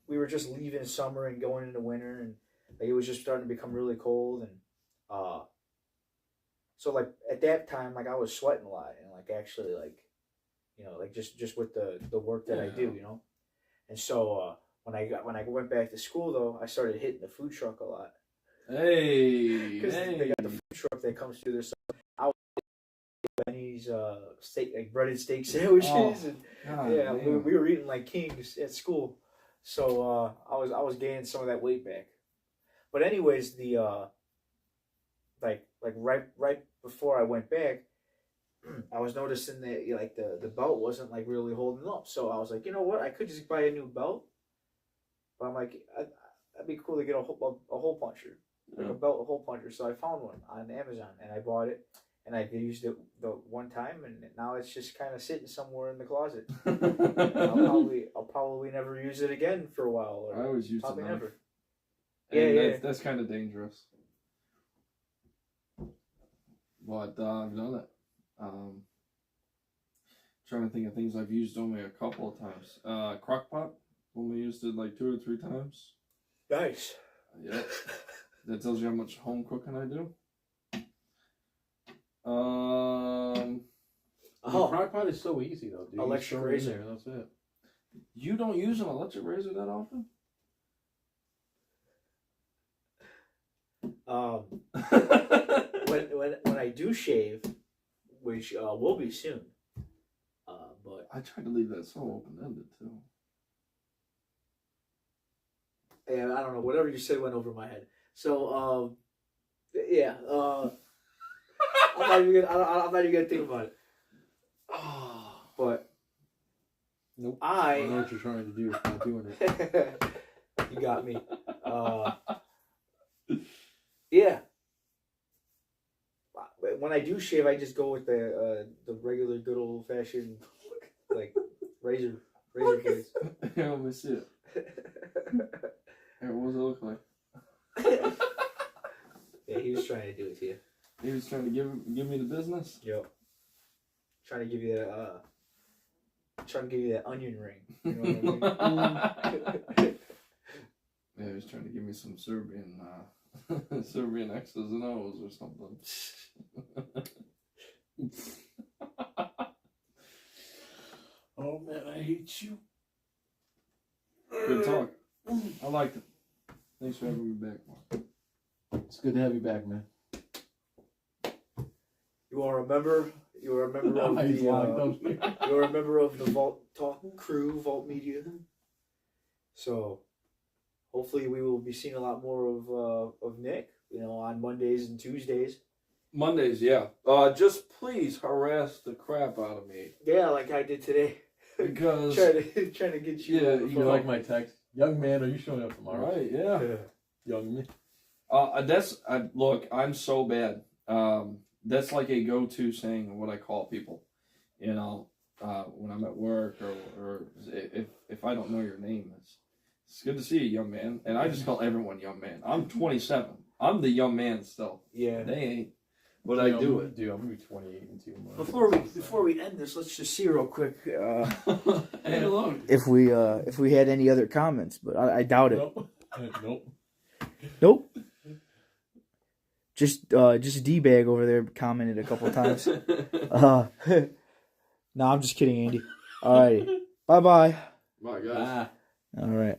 we were just leaving summer and going into winter, and like, it was just starting to become really cold, and so like at that time, like I was sweating a lot, and like actually like, you know, like just with the work that I do, you know. And so when I went back to school though, I started hitting the food truck a lot. Because they got the food truck that comes through there. So I was Benny's steak, like breaded steak sandwiches, and we were eating like kings at school. So I was gaining some of that weight back. But anyways, the like right before I went back, I was noticing that like the belt wasn't like really holding up. So I was like, you know what? I could just buy a new belt. But I'm like, that'd be cool to get a hole puncher, like a belt hole puncher. So I found one on Amazon and I bought it, and I used it the one time, and now it's just kind of sitting somewhere in the closet. I'll probably never use it again for a while. Or I always use probably it never. And that's kind of dangerous. But I've done it. Trying to think of things I've used only a couple of times. Crockpot, only used it like 2 or 3 times. Nice. Yep. That tells you how much home cooking I do. The crockpot is so easy though, dude. Electric razor. There, that's it. You don't use an electric razor that often? When I do shave, which will be soon, but I tried to leave that so open-ended too. Yeah, I don't know. Whatever you said went over my head. So yeah, I'm not even gonna think about it. But nope. I don't know what you're trying to do. You're not doing it. You got me. Yeah. When I do shave, I just go with the regular good old fashioned like razor blades. Yeah, let me see it. What does it look like? Yeah, he was trying to do it to you. He was trying to give me the business. Yep. Trying to give you that onion ring. You know what I mean? Yeah, he was trying to give me some Serbian Serbian X's and O's or something. Oh man, I hate you. Good talk. I liked it. Thanks for having me back, Mark. It's good to have you back, man. You are a member. You are a member of the. You are a member of the Vault Talk crew, Vault Media. So, hopefully, we will be seeing a lot more of Nick. On Mondays and Tuesdays. Mondays, yeah. Just please harass the crap out of me. Yeah, like I did today. Because trying to get you. Yeah, You like my text? Young man, are you showing up tomorrow? right, yeah. Young man. Look, I'm so bad. That's like a go-to saying of what I call people. When I'm at work or if I don't know your name, it's good to see you, young man. And I just call everyone young man. I'm 27. I'm the young man still. Yeah. They ain't. But I do it. Dude, I'm gonna be 28 in 2 months. Before we end this, let's just see real quick. Hey, look. If we had any other comments, but I doubt it. Nope. Just D-Bag over there commented a couple times. No, I'm just kidding, Andy. All right. Bye-bye. My God. All right.